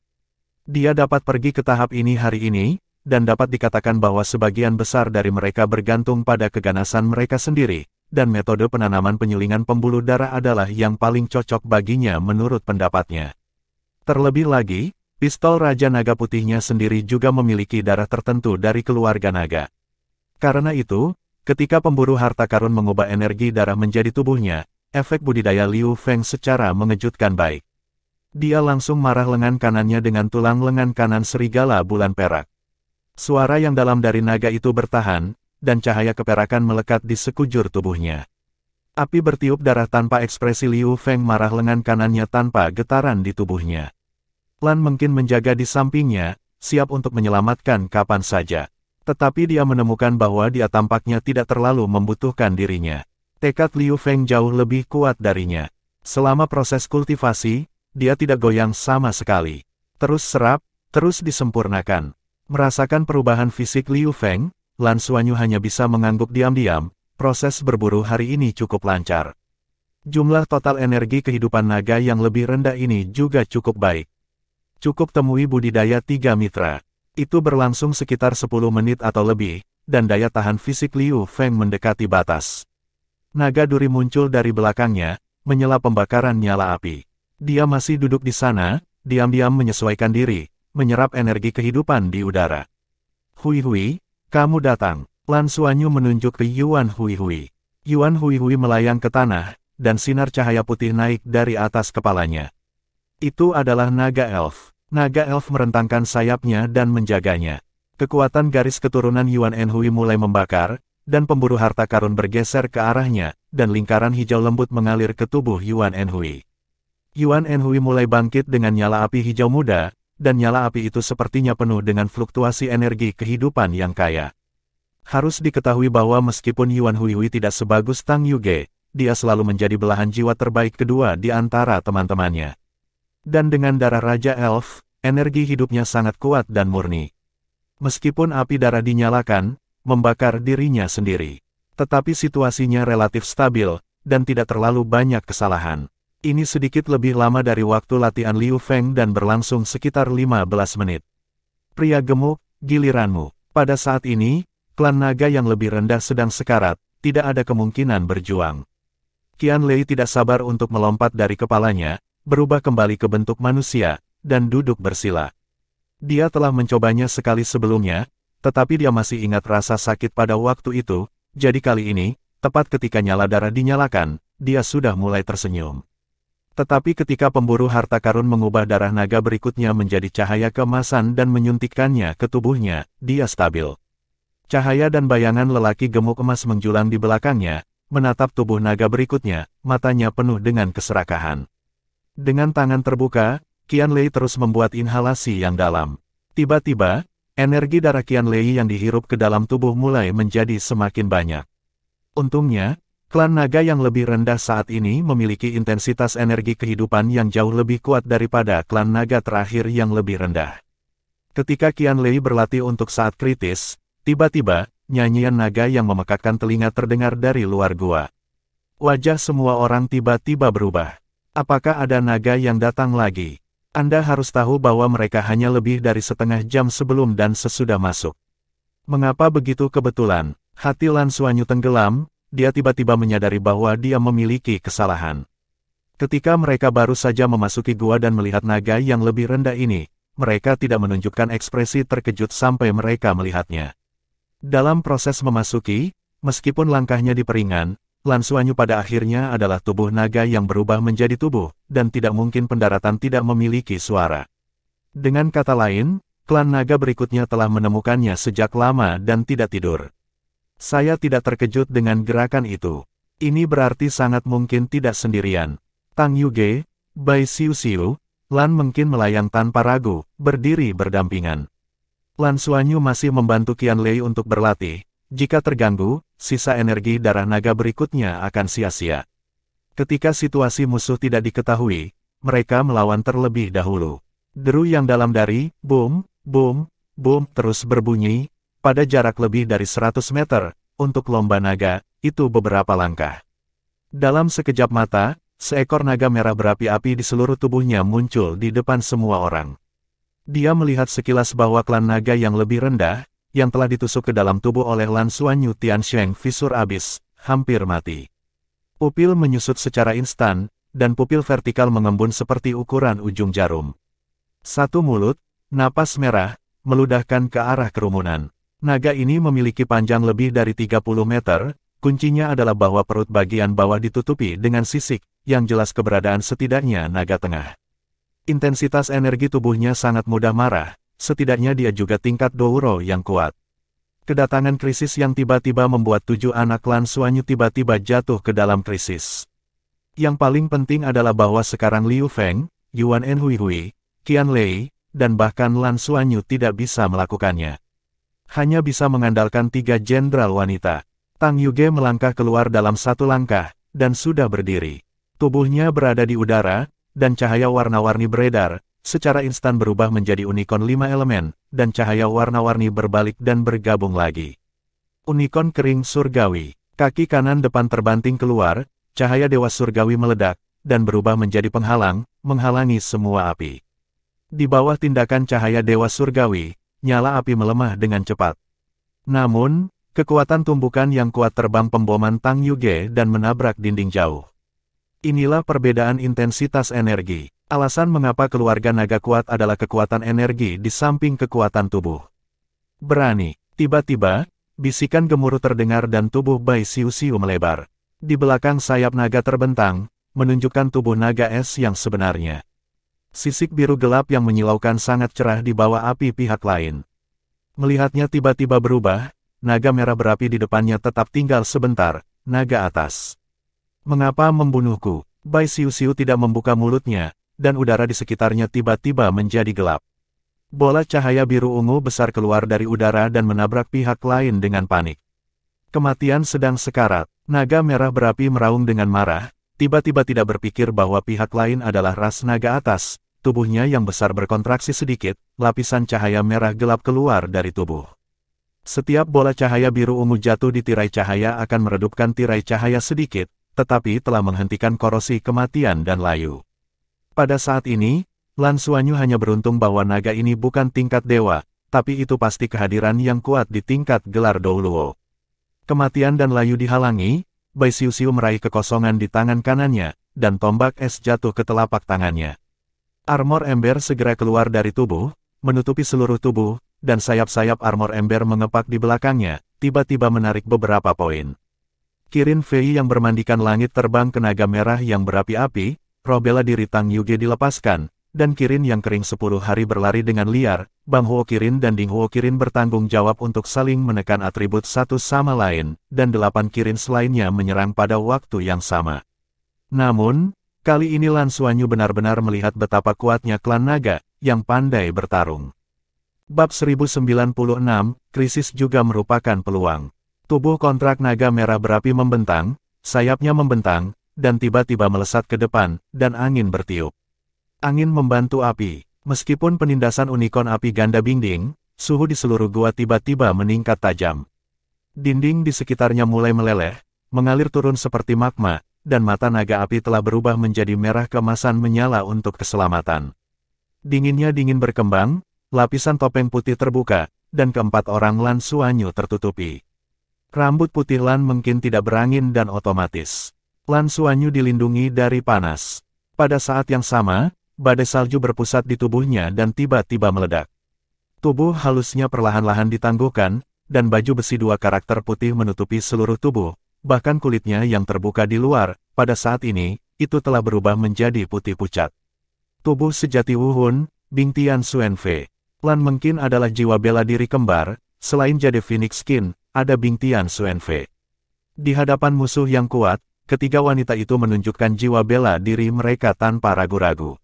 Dia dapat pergi ke tahap ini hari ini, dan dapat dikatakan bahwa sebagian besar dari mereka bergantung pada keganasan mereka sendiri, dan metode penanaman penyulingan pembuluh darah adalah yang paling cocok baginya menurut pendapatnya. Terlebih lagi, pistol Raja Naga Putihnya sendiri juga memiliki darah tertentu dari keluarga naga. Karena itu, ketika pemburu harta karun mengubah energi darah menjadi tubuhnya, efek budidaya Liu Feng secara mengejutkan baik. Dia langsung marah lengan kanannya dengan tulang lengan kanan serigala bulan perak. Suara yang dalam dari naga itu bertahan, dan cahaya keperakan melekat di sekujur tubuhnya. Api bertiup darah tanpa ekspresi Liu Feng marah lengan kanannya tanpa getaran di tubuhnya. Lan mungkin menjaga di sampingnya, siap untuk menyelamatkan kapan saja. Tetapi dia menemukan bahwa dia tampaknya tidak terlalu membutuhkan dirinya. Tekad Liu Feng jauh lebih kuat darinya. Selama proses kultivasi, dia tidak goyang sama sekali. Terus serap, terus disempurnakan. Merasakan perubahan fisik Liu Feng, Lan Xuanyu hanya bisa mengangguk diam-diam, proses berburu hari ini cukup lancar. Jumlah total energi kehidupan naga yang lebih rendah ini juga cukup baik. Cukup temui budidaya 3 mitra. Itu berlangsung sekitar 10 menit atau lebih, dan daya tahan fisik Liu Feng mendekati batas. Naga duri muncul dari belakangnya, menyela pembakaran nyala api. Dia masih duduk di sana, diam-diam menyesuaikan diri, menyerap energi kehidupan di udara. Hui Hui, kamu datang. Lan Xuanyu menunjuk ke Yuan Hui Hui. Yuan Hui Hui melayang ke tanah, dan sinar cahaya putih naik dari atas kepalanya. Itu adalah naga elf. Naga elf merentangkan sayapnya dan menjaganya. Kekuatan garis keturunan Yuan Enhui mulai membakar, dan pemburu harta karun bergeser ke arahnya, dan lingkaran hijau lembut mengalir ke tubuh Yuan Enhui. Yuan Enhui mulai bangkit dengan nyala api hijau muda, dan nyala api itu sepertinya penuh dengan fluktuasi energi kehidupan yang kaya. Harus diketahui bahwa meskipun Yuan Hui Hui tidak sebagus Tang Yuge, dia selalu menjadi belahan jiwa terbaik kedua di antara teman-temannya. Dan dengan darah Raja Elf, energi hidupnya sangat kuat dan murni. Meskipun api darah dinyalakan, membakar dirinya sendiri. Tetapi situasinya relatif stabil, dan tidak terlalu banyak kesalahan. Ini sedikit lebih lama dari waktu latihan Liu Feng dan berlangsung sekitar 15 menit. Pria gemuk, giliranmu. Pada saat ini, klan naga yang lebih rendah sedang sekarat, tidak ada kemungkinan berjuang. Qianlei tidak sabar untuk melompat dari kepalanya, berubah kembali ke bentuk manusia, dan duduk bersila. Dia telah mencobanya sekali sebelumnya, tetapi dia masih ingat rasa sakit pada waktu itu, jadi kali ini, tepat ketika nyala darah dinyalakan, dia sudah mulai tersenyum. Tetapi ketika pemburu harta karun mengubah darah naga berikutnya menjadi cahaya keemasan dan menyuntikkannya ke tubuhnya, dia stabil. Cahaya dan bayangan lelaki gemuk emas menjulang di belakangnya, menatap tubuh naga berikutnya, matanya penuh dengan keserakahan. Dengan tangan terbuka, Qianlei terus membuat inhalasi yang dalam. Tiba-tiba, energi darah Qianlei yang dihirup ke dalam tubuh mulai menjadi semakin banyak. Untungnya, klan naga yang lebih rendah saat ini memiliki intensitas energi kehidupan yang jauh lebih kuat daripada klan naga terakhir yang lebih rendah. Ketika Qianlei berlatih untuk saat kritis, tiba-tiba, nyanyian naga yang memekakkan telinga terdengar dari luar gua. Wajah semua orang tiba-tiba berubah. Apakah ada naga yang datang lagi? Anda harus tahu bahwa mereka hanya lebih dari setengah jam sebelum dan sesudah masuk. Mengapa begitu kebetulan? Hati Lan Xuanyu tenggelam, dia tiba-tiba menyadari bahwa dia memiliki kesalahan. Ketika mereka baru saja memasuki gua dan melihat naga yang lebih rendah ini, mereka tidak menunjukkan ekspresi terkejut sampai mereka melihatnya. Dalam proses memasuki, meskipun langkahnya diperingan, Lan Xuanyu pada akhirnya adalah tubuh naga yang berubah menjadi tubuh, dan tidak mungkin pendaratan tidak memiliki suara. Dengan kata lain, klan naga berikutnya telah menemukannya sejak lama dan tidak tidur. Saya tidak terkejut dengan gerakan itu. Ini berarti sangat mungkin tidak sendirian. Tang Yuge, Bai Xiu, Lan mungkin melayang tanpa ragu, berdiri berdampingan. Lan Xuanyu masih membantu Qianlei untuk berlatih. Jika terganggu, sisa energi darah naga berikutnya akan sia-sia. Ketika situasi musuh tidak diketahui, mereka melawan terlebih dahulu. Deru yang dalam dari, boom, boom, boom terus berbunyi, pada jarak lebih dari 100 meter, untuk lomba naga, itu beberapa langkah. Dalam sekejap mata, seekor naga merah berapi-api di seluruh tubuhnya muncul di depan semua orang. Dia melihat sekilas bahwa klan naga yang lebih rendah, yang telah ditusuk ke dalam tubuh oleh Lan Xuanyu Tiansheng Visur Abis, hampir mati. Pupil menyusut secara instan, dan pupil vertikal mengembun seperti ukuran ujung jarum. Satu mulut, napas merah, meludahkan ke arah kerumunan. Naga ini memiliki panjang lebih dari 30 meter, kuncinya adalah bahwa perut bagian bawah ditutupi dengan sisik, yang jelas keberadaan setidaknya naga tengah. Intensitas energi tubuhnya sangat mudah marah, setidaknya dia juga tingkat Douro yang kuat. Kedatangan krisis yang tiba-tiba membuat 7 anak Lan Xuanyu tiba-tiba jatuh ke dalam krisis. Yang paling penting adalah bahwa sekarang Liu Feng, Yuan Enhui, Qianlei, dan bahkan Lan Xuanyu tidak bisa melakukannya. Hanya bisa mengandalkan 3 jenderal wanita. Tang Yuge melangkah keluar dalam satu langkah, dan sudah berdiri. Tubuhnya berada di udara, dan cahaya warna-warni beredar, secara instan berubah menjadi unicorn 5 elemen, dan cahaya warna-warni berbalik dan bergabung lagi. Unicorn kering surgawi, kaki kanan depan terbanting keluar, cahaya dewa surgawi meledak, dan berubah menjadi penghalang, menghalangi semua api. Di bawah tindakan cahaya dewa surgawi, nyala api melemah dengan cepat. Namun, kekuatan tumbukan yang kuat terbang pemboman Tang Yuge dan menabrak dinding jauh. Inilah perbedaan intensitas energi. Alasan mengapa keluarga naga kuat adalah kekuatan energi di samping kekuatan tubuh. Berani. Tiba-tiba, bisikan gemuruh terdengar dan tubuh Bai Xiu melebar. Di belakang sayap naga terbentang, menunjukkan tubuh naga es yang sebenarnya. Sisik biru gelap yang menyilaukan sangat cerah di bawah api pihak lain. Melihatnya tiba-tiba berubah, naga merah berapi di depannya tetap tinggal sebentar, naga atas. Mengapa membunuhku? Bai Xiu tidak membuka mulutnya, dan udara di sekitarnya tiba-tiba menjadi gelap. Bola cahaya biru ungu besar keluar dari udara dan menabrak pihak lain dengan panik. Kematian sedang sekarat. Naga merah berapi meraung dengan marah, tiba-tiba tidak berpikir bahwa pihak lain adalah ras naga atas. Tubuhnya yang besar berkontraksi sedikit, lapisan cahaya merah gelap keluar dari tubuh. Setiap bola cahaya biru ungu jatuh di tirai cahaya akan meredupkan tirai cahaya sedikit, tetapi telah menghentikan korosi kematian dan layu. Pada saat ini, Lan Xuanyu hanya beruntung bahwa naga ini bukan tingkat dewa, tapi itu pasti kehadiran yang kuat di tingkat gelar Douluo. Kematian dan layu dihalangi, Bai Xiu meraih kekosongan di tangan kanannya, dan tombak es jatuh ke telapak tangannya. Armor ember segera keluar dari tubuh, menutupi seluruh tubuh, dan sayap-sayap armor ember mengepak di belakangnya, tiba-tiba menarik beberapa poin. Kirin Fei yang bermandikan langit terbang ke naga merah yang berapi-api, roh bela diri Tang Yuge dilepaskan, dan Kirin yang kering 10 hari berlari dengan liar. Bang Huo Kirin dan Ding Huo Kirin bertanggung jawab untuk saling menekan atribut satu sama lain, dan 8 Kirin lainnya menyerang pada waktu yang sama. Namun, kali ini Lan Xuanyu benar-benar melihat betapa kuatnya klan naga, yang pandai bertarung. Bab 1096, krisis juga merupakan peluang. Tubuh kontrak naga merah berapi membentang, sayapnya membentang, dan tiba-tiba melesat ke depan, dan angin bertiup. Angin membantu api. Meskipun penindasan unicorn api ganda binding, suhu di seluruh gua tiba-tiba meningkat tajam. Dinding di sekitarnya mulai meleleh, mengalir turun seperti magma, dan mata naga api telah berubah menjadi merah keemasan menyala untuk keselamatan. Dinginnya dingin berkembang, lapisan topeng putih terbuka, dan keempat orang Lan Xuanyu tertutupi. Rambut putih Lan mungkin tidak berangin dan otomatis. Lan Xuanyu dilindungi dari panas. Pada saat yang sama, badai salju berpusat di tubuhnya dan tiba-tiba meledak. Tubuh halusnya perlahan-lahan ditangguhkan, dan baju besi dua karakter putih menutupi seluruh tubuh, bahkan kulitnya yang terbuka di luar, pada saat ini, itu telah berubah menjadi putih pucat. Tubuh sejati Wu Hun, Bingtian Xuanfei. Lan mungkin adalah jiwa bela diri kembar, selain Jade Phoenix Skin, ada Bingtian Xuanfei. Di hadapan musuh yang kuat, ketiga wanita itu menunjukkan jiwa bela diri mereka tanpa ragu-ragu.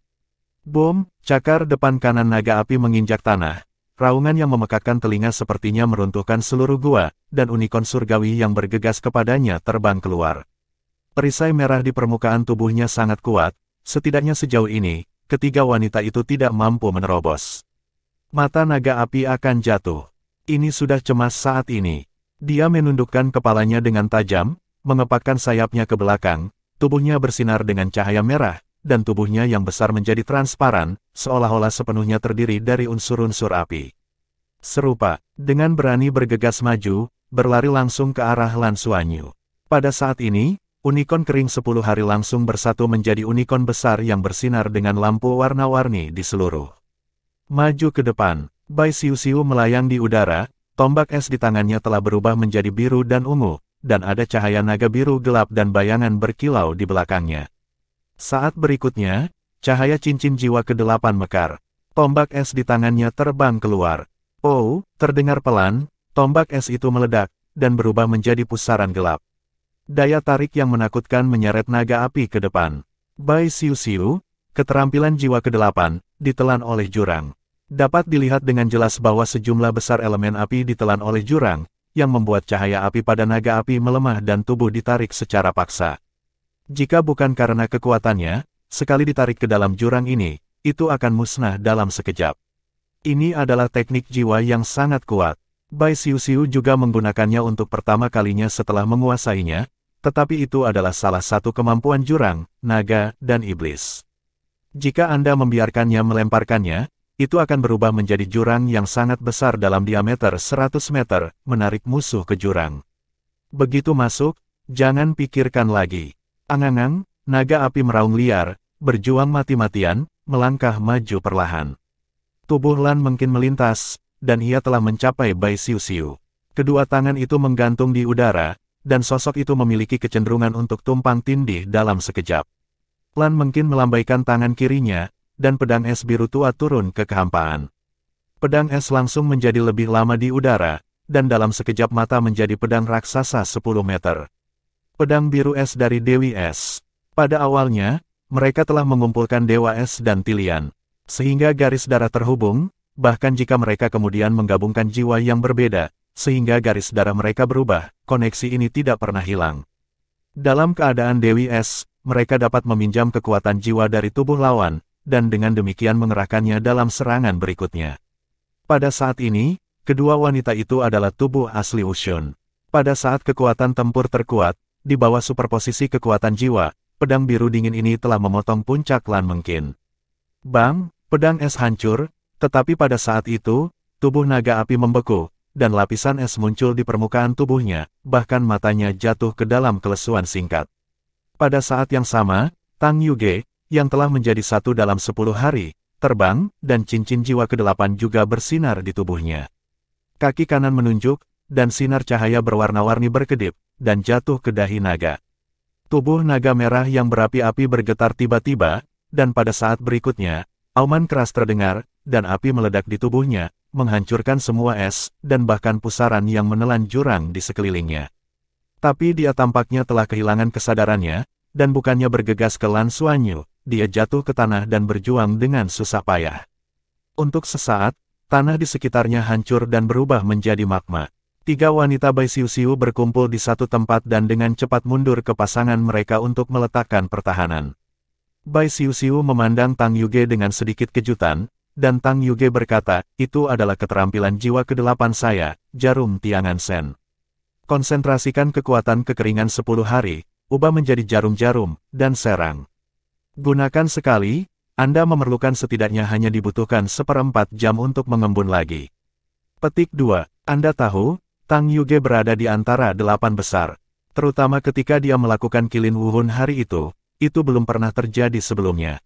Boom, cakar depan kanan naga api menginjak tanah. Raungan yang memekakkan telinga sepertinya meruntuhkan seluruh gua, dan unicorn surgawi yang bergegas kepadanya terbang keluar. Perisai merah di permukaan tubuhnya sangat kuat, setidaknya sejauh ini, ketiga wanita itu tidak mampu menerobos. Mata naga api akan jatuh. Ini sudah cemas saat ini. Dia menundukkan kepalanya dengan tajam, mengepakkan sayapnya ke belakang, tubuhnya bersinar dengan cahaya merah, dan tubuhnya yang besar menjadi transparan, seolah-olah sepenuhnya terdiri dari unsur-unsur api. Serupa, dengan berani bergegas maju, berlari langsung ke arah Lan Xuanyu. Pada saat ini, unicorn kering 10 hari langsung bersatu menjadi unicorn besar yang bersinar dengan lampu warna-warni di seluruh. Maju ke depan, Bai Xiu melayang di udara, tombak es di tangannya telah berubah menjadi biru dan ungu, dan ada cahaya naga biru gelap dan bayangan berkilau di belakangnya. Saat berikutnya, cahaya cincin jiwa ke-8 mekar. Tombak es di tangannya terbang keluar. Oh, terdengar pelan, tombak es itu meledak, dan berubah menjadi pusaran gelap. Daya tarik yang menakutkan menyeret naga api ke depan. Bai Xiu, keterampilan jiwa ke-8, ditelan oleh jurang. Dapat dilihat dengan jelas bahwa sejumlah besar elemen api ditelan oleh jurang, yang membuat cahaya api pada naga api melemah dan tubuh ditarik secara paksa. Jika bukan karena kekuatannya, sekali ditarik ke dalam jurang ini, itu akan musnah dalam sekejap. Ini adalah teknik jiwa yang sangat kuat. Bai Xiu juga menggunakannya untuk pertama kalinya setelah menguasainya, tetapi itu adalah salah satu kemampuan jurang, naga, dan iblis. Jika Anda membiarkannya melemparkannya, itu akan berubah menjadi jurang yang sangat besar dalam diameter 100 meter, menarik musuh ke jurang. Begitu masuk, jangan pikirkan lagi. Angang-ang, naga api meraung liar, berjuang mati-matian, melangkah maju perlahan. Tubuh Lan mungkin melintas, dan ia telah mencapai Bai Xiu. Kedua tangan itu menggantung di udara, dan sosok itu memiliki kecenderungan untuk tumpang tindih dalam sekejap. Lan mungkin melambaikan tangan kirinya, dan pedang es biru tua turun ke kehampaan. Pedang es langsung menjadi lebih lama di udara, dan dalam sekejap mata menjadi pedang raksasa 10 meter. Pedang biru es dari Dewi Es. Pada awalnya, mereka telah mengumpulkan Dewa Es dan Tilian, sehingga garis darah terhubung, bahkan jika mereka kemudian menggabungkan jiwa yang berbeda, sehingga garis darah mereka berubah, koneksi ini tidak pernah hilang. Dalam keadaan Dewi Es, mereka dapat meminjam kekuatan jiwa dari tubuh lawan, dan dengan demikian mengerahkannya dalam serangan berikutnya. Pada saat ini, kedua wanita itu adalah tubuh asli Wuxun. Pada saat kekuatan tempur terkuat, di bawah superposisi kekuatan jiwa, pedang biru dingin ini telah memotong puncak Lan mungkin. Bang, pedang es hancur, tetapi pada saat itu, tubuh naga api membeku, dan lapisan es muncul di permukaan tubuhnya, bahkan matanya jatuh ke dalam kelesuan singkat. Pada saat yang sama, Tang Yuge, yang telah menjadi satu dalam 10 hari, terbang, dan cincin jiwa ke-8 juga bersinar di tubuhnya. Kaki kanan menunjuk, dan sinar cahaya berwarna-warni berkedip, dan jatuh ke dahi naga. Tubuh naga merah yang berapi-api bergetar tiba-tiba, dan pada saat berikutnya, auman keras terdengar, dan api meledak di tubuhnya, menghancurkan semua es, dan bahkan pusaran yang menelan jurang di sekelilingnya. Tapi dia tampaknya telah kehilangan kesadarannya, dan bukannya bergegas ke Lan Xuanyu, dia jatuh ke tanah dan berjuang dengan susah payah. Untuk sesaat, tanah di sekitarnya hancur dan berubah menjadi magma. 3 wanita Bai Xiuxiu berkumpul di satu tempat dan dengan cepat mundur ke pasangan mereka untuk meletakkan pertahanan. Bai Xiuxiu memandang Tang Yuge dengan sedikit kejutan, dan Tang Yuge berkata, itu adalah keterampilan jiwa ke-8 saya, Jarum Tiangan Shen. Konsentrasikan kekuatan kekeringan 10 hari, ubah menjadi jarum-jarum, dan serang. Gunakan sekali, Anda memerlukan setidaknya hanya dibutuhkan 1/4 jam untuk mengembun lagi. Petik 2. Anda tahu, Tang Yuge berada di antara 8 besar. Terutama ketika dia melakukan Kilin Wuhun hari itu belum pernah terjadi sebelumnya.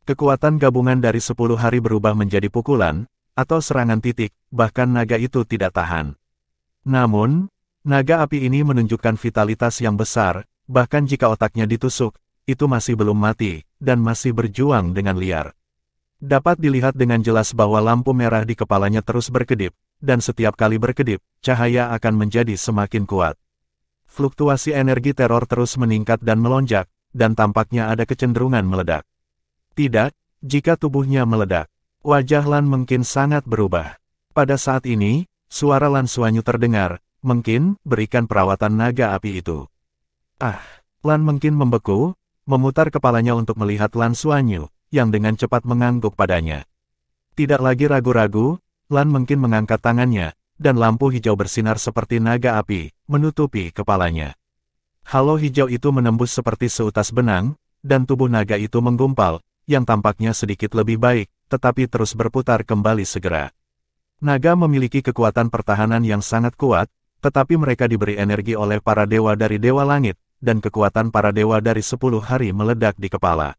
Kekuatan gabungan dari 10 hari berubah menjadi pukulan, atau serangan titik, bahkan naga itu tidak tahan. Namun, naga api ini menunjukkan vitalitas yang besar, bahkan jika otaknya ditusuk, itu masih belum mati, dan masih berjuang dengan liar. Dapat dilihat dengan jelas bahwa lampu merah di kepalanya terus berkedip, dan setiap kali berkedip, cahaya akan menjadi semakin kuat. Fluktuasi energi teror terus meningkat dan melonjak, dan tampaknya ada kecenderungan meledak. Tidak, jika tubuhnya meledak, wajah Lan mungkin sangat berubah. Pada saat ini, suara Lan Xuanyu terdengar, mungkin, berikan perawatan naga api itu. Lan mungkin membeku, memutar kepalanya untuk melihat Lan Xuanyu, yang dengan cepat mengangguk padanya. Tidak lagi ragu-ragu, Lan mungkin mengangkat tangannya, dan lampu hijau bersinar seperti naga api, menutupi kepalanya. Halo hijau itu menembus seperti seutas benang, dan tubuh naga itu menggumpal, yang tampaknya sedikit lebih baik, tetapi terus berputar kembali segera. Naga memiliki kekuatan pertahanan yang sangat kuat, tetapi mereka diberi energi oleh para dewa dari Dewa Langit, dan kekuatan para dewa dari 10 hari meledak di kepala.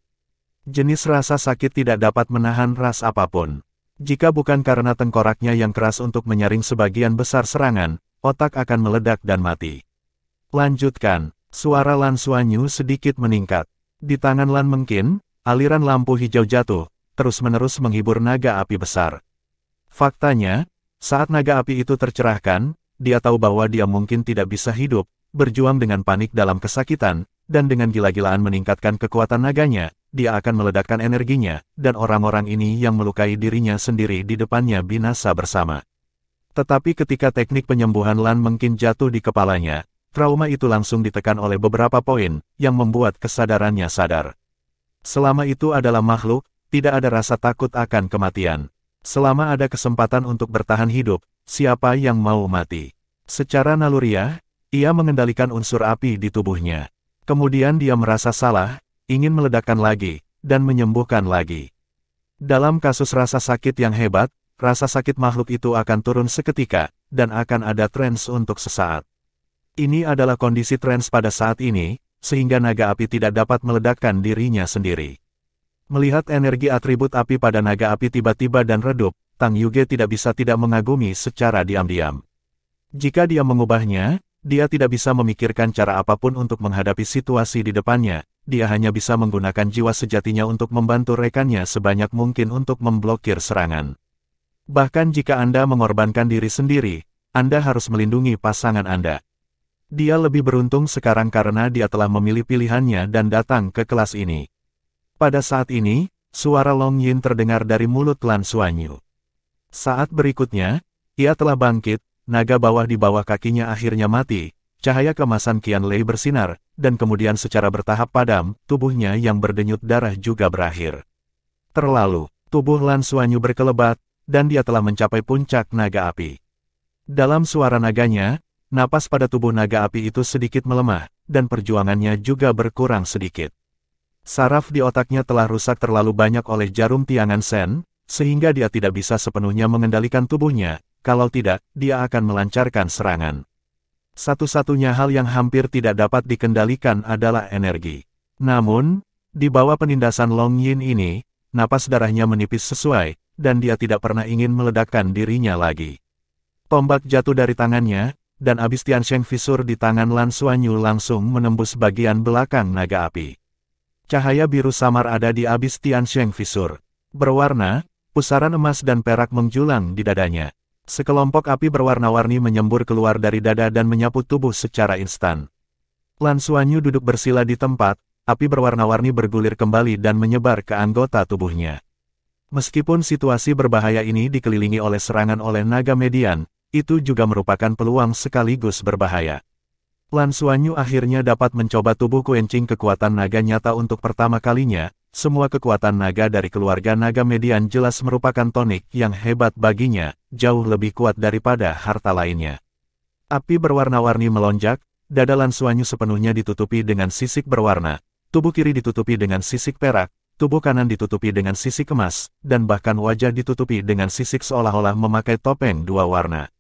Jenis rasa sakit tidak dapat menahan ras apapun. Jika bukan karena tengkoraknya yang keras untuk menyaring sebagian besar serangan, otak akan meledak dan mati. Lanjutkan, suara Lan Xuanyu sedikit meningkat. Di tangan Lan mungkin, aliran lampu hijau jatuh, terus-menerus menghibur naga api besar. Faktanya, saat naga api itu tercerahkan, dia tahu bahwa dia mungkin tidak bisa hidup, berjuang dengan panik dalam kesakitan, dan dengan gila-gilaan meningkatkan kekuatan naganya, dia akan meledakkan energinya, dan orang-orang ini yang melukai dirinya sendiri di depannya binasa bersama. Tetapi ketika teknik penyembuhan Lan mungkin jatuh di kepalanya, trauma itu langsung ditekan oleh beberapa poin, yang membuat kesadarannya sadar. Selama itu adalah makhluk, tidak ada rasa takut akan kematian. Selama ada kesempatan untuk bertahan hidup, siapa yang mau mati? Secara naluriah, ia mengendalikan unsur api di tubuhnya. Kemudian dia merasa salah, ingin meledakkan lagi, dan menyembuhkan lagi. Dalam kasus rasa sakit yang hebat, rasa sakit makhluk itu akan turun seketika, dan akan ada trans untuk sesaat. Ini adalah kondisi trans pada saat ini, sehingga naga api tidak dapat meledakkan dirinya sendiri. Melihat energi atribut api pada naga api tiba-tiba dan redup, Tang Yuge tidak bisa tidak mengagumi secara diam-diam. Jika dia mengubahnya, dia tidak bisa memikirkan cara apapun untuk menghadapi situasi di depannya, dia hanya bisa menggunakan jiwa sejatinya untuk membantu rekannya sebanyak mungkin untuk memblokir serangan. Bahkan jika Anda mengorbankan diri sendiri, Anda harus melindungi pasangan Anda. Dia lebih beruntung sekarang karena dia telah memilih pilihannya dan datang ke kelas ini. Pada saat ini, suara Long Yin terdengar dari mulut Lan Xuanyu. Saat berikutnya, ia telah bangkit, naga bawah di bawah kakinya akhirnya mati, cahaya kemasan Qianlei bersinar, dan kemudian secara bertahap padam, tubuhnya yang berdenyut darah juga berakhir. Terlalu, tubuh Lan Xuanyu berkelebat, dan dia telah mencapai puncak naga api. Dalam suara naganya, napas pada tubuh naga api itu sedikit melemah, dan perjuangannya juga berkurang sedikit. Saraf di otaknya telah rusak terlalu banyak oleh jarum Tiangan Shen, sehingga dia tidak bisa sepenuhnya mengendalikan tubuhnya, kalau tidak, dia akan melancarkan serangan. Satu-satunya hal yang hampir tidak dapat dikendalikan adalah energi. Namun, di bawah penindasan Long Yin ini, napas darahnya menipis sesuai, dan dia tidak pernah ingin meledakkan dirinya lagi. Tombak jatuh dari tangannya, dan abis Tiansheng Visur di tangan Lan Xuanyu langsung menembus bagian belakang naga api. Cahaya biru samar ada di abis Tiansheng Visur. Berwarna, pusaran emas dan perak menjulang di dadanya. Sekelompok api berwarna-warni menyembur keluar dari dada dan menyapu tubuh secara instan. Lan Xuanyu duduk bersila di tempat, api berwarna-warni bergulir kembali dan menyebar ke anggota tubuhnya. Meskipun situasi berbahaya ini dikelilingi oleh serangan oleh naga median, itu juga merupakan peluang sekaligus berbahaya. Lan Xuanyu akhirnya dapat mencoba tubuh Quenching kekuatan naga nyata untuk pertama kalinya. Semua kekuatan naga dari keluarga naga median jelas merupakan tonik yang hebat baginya, jauh lebih kuat daripada harta lainnya. Api berwarna-warni melonjak, dada Lan Xuanyu sepenuhnya ditutupi dengan sisik berwarna, tubuh kiri ditutupi dengan sisik perak, tubuh kanan ditutupi dengan sisik emas, dan bahkan wajah ditutupi dengan sisik seolah-olah memakai topeng dua warna.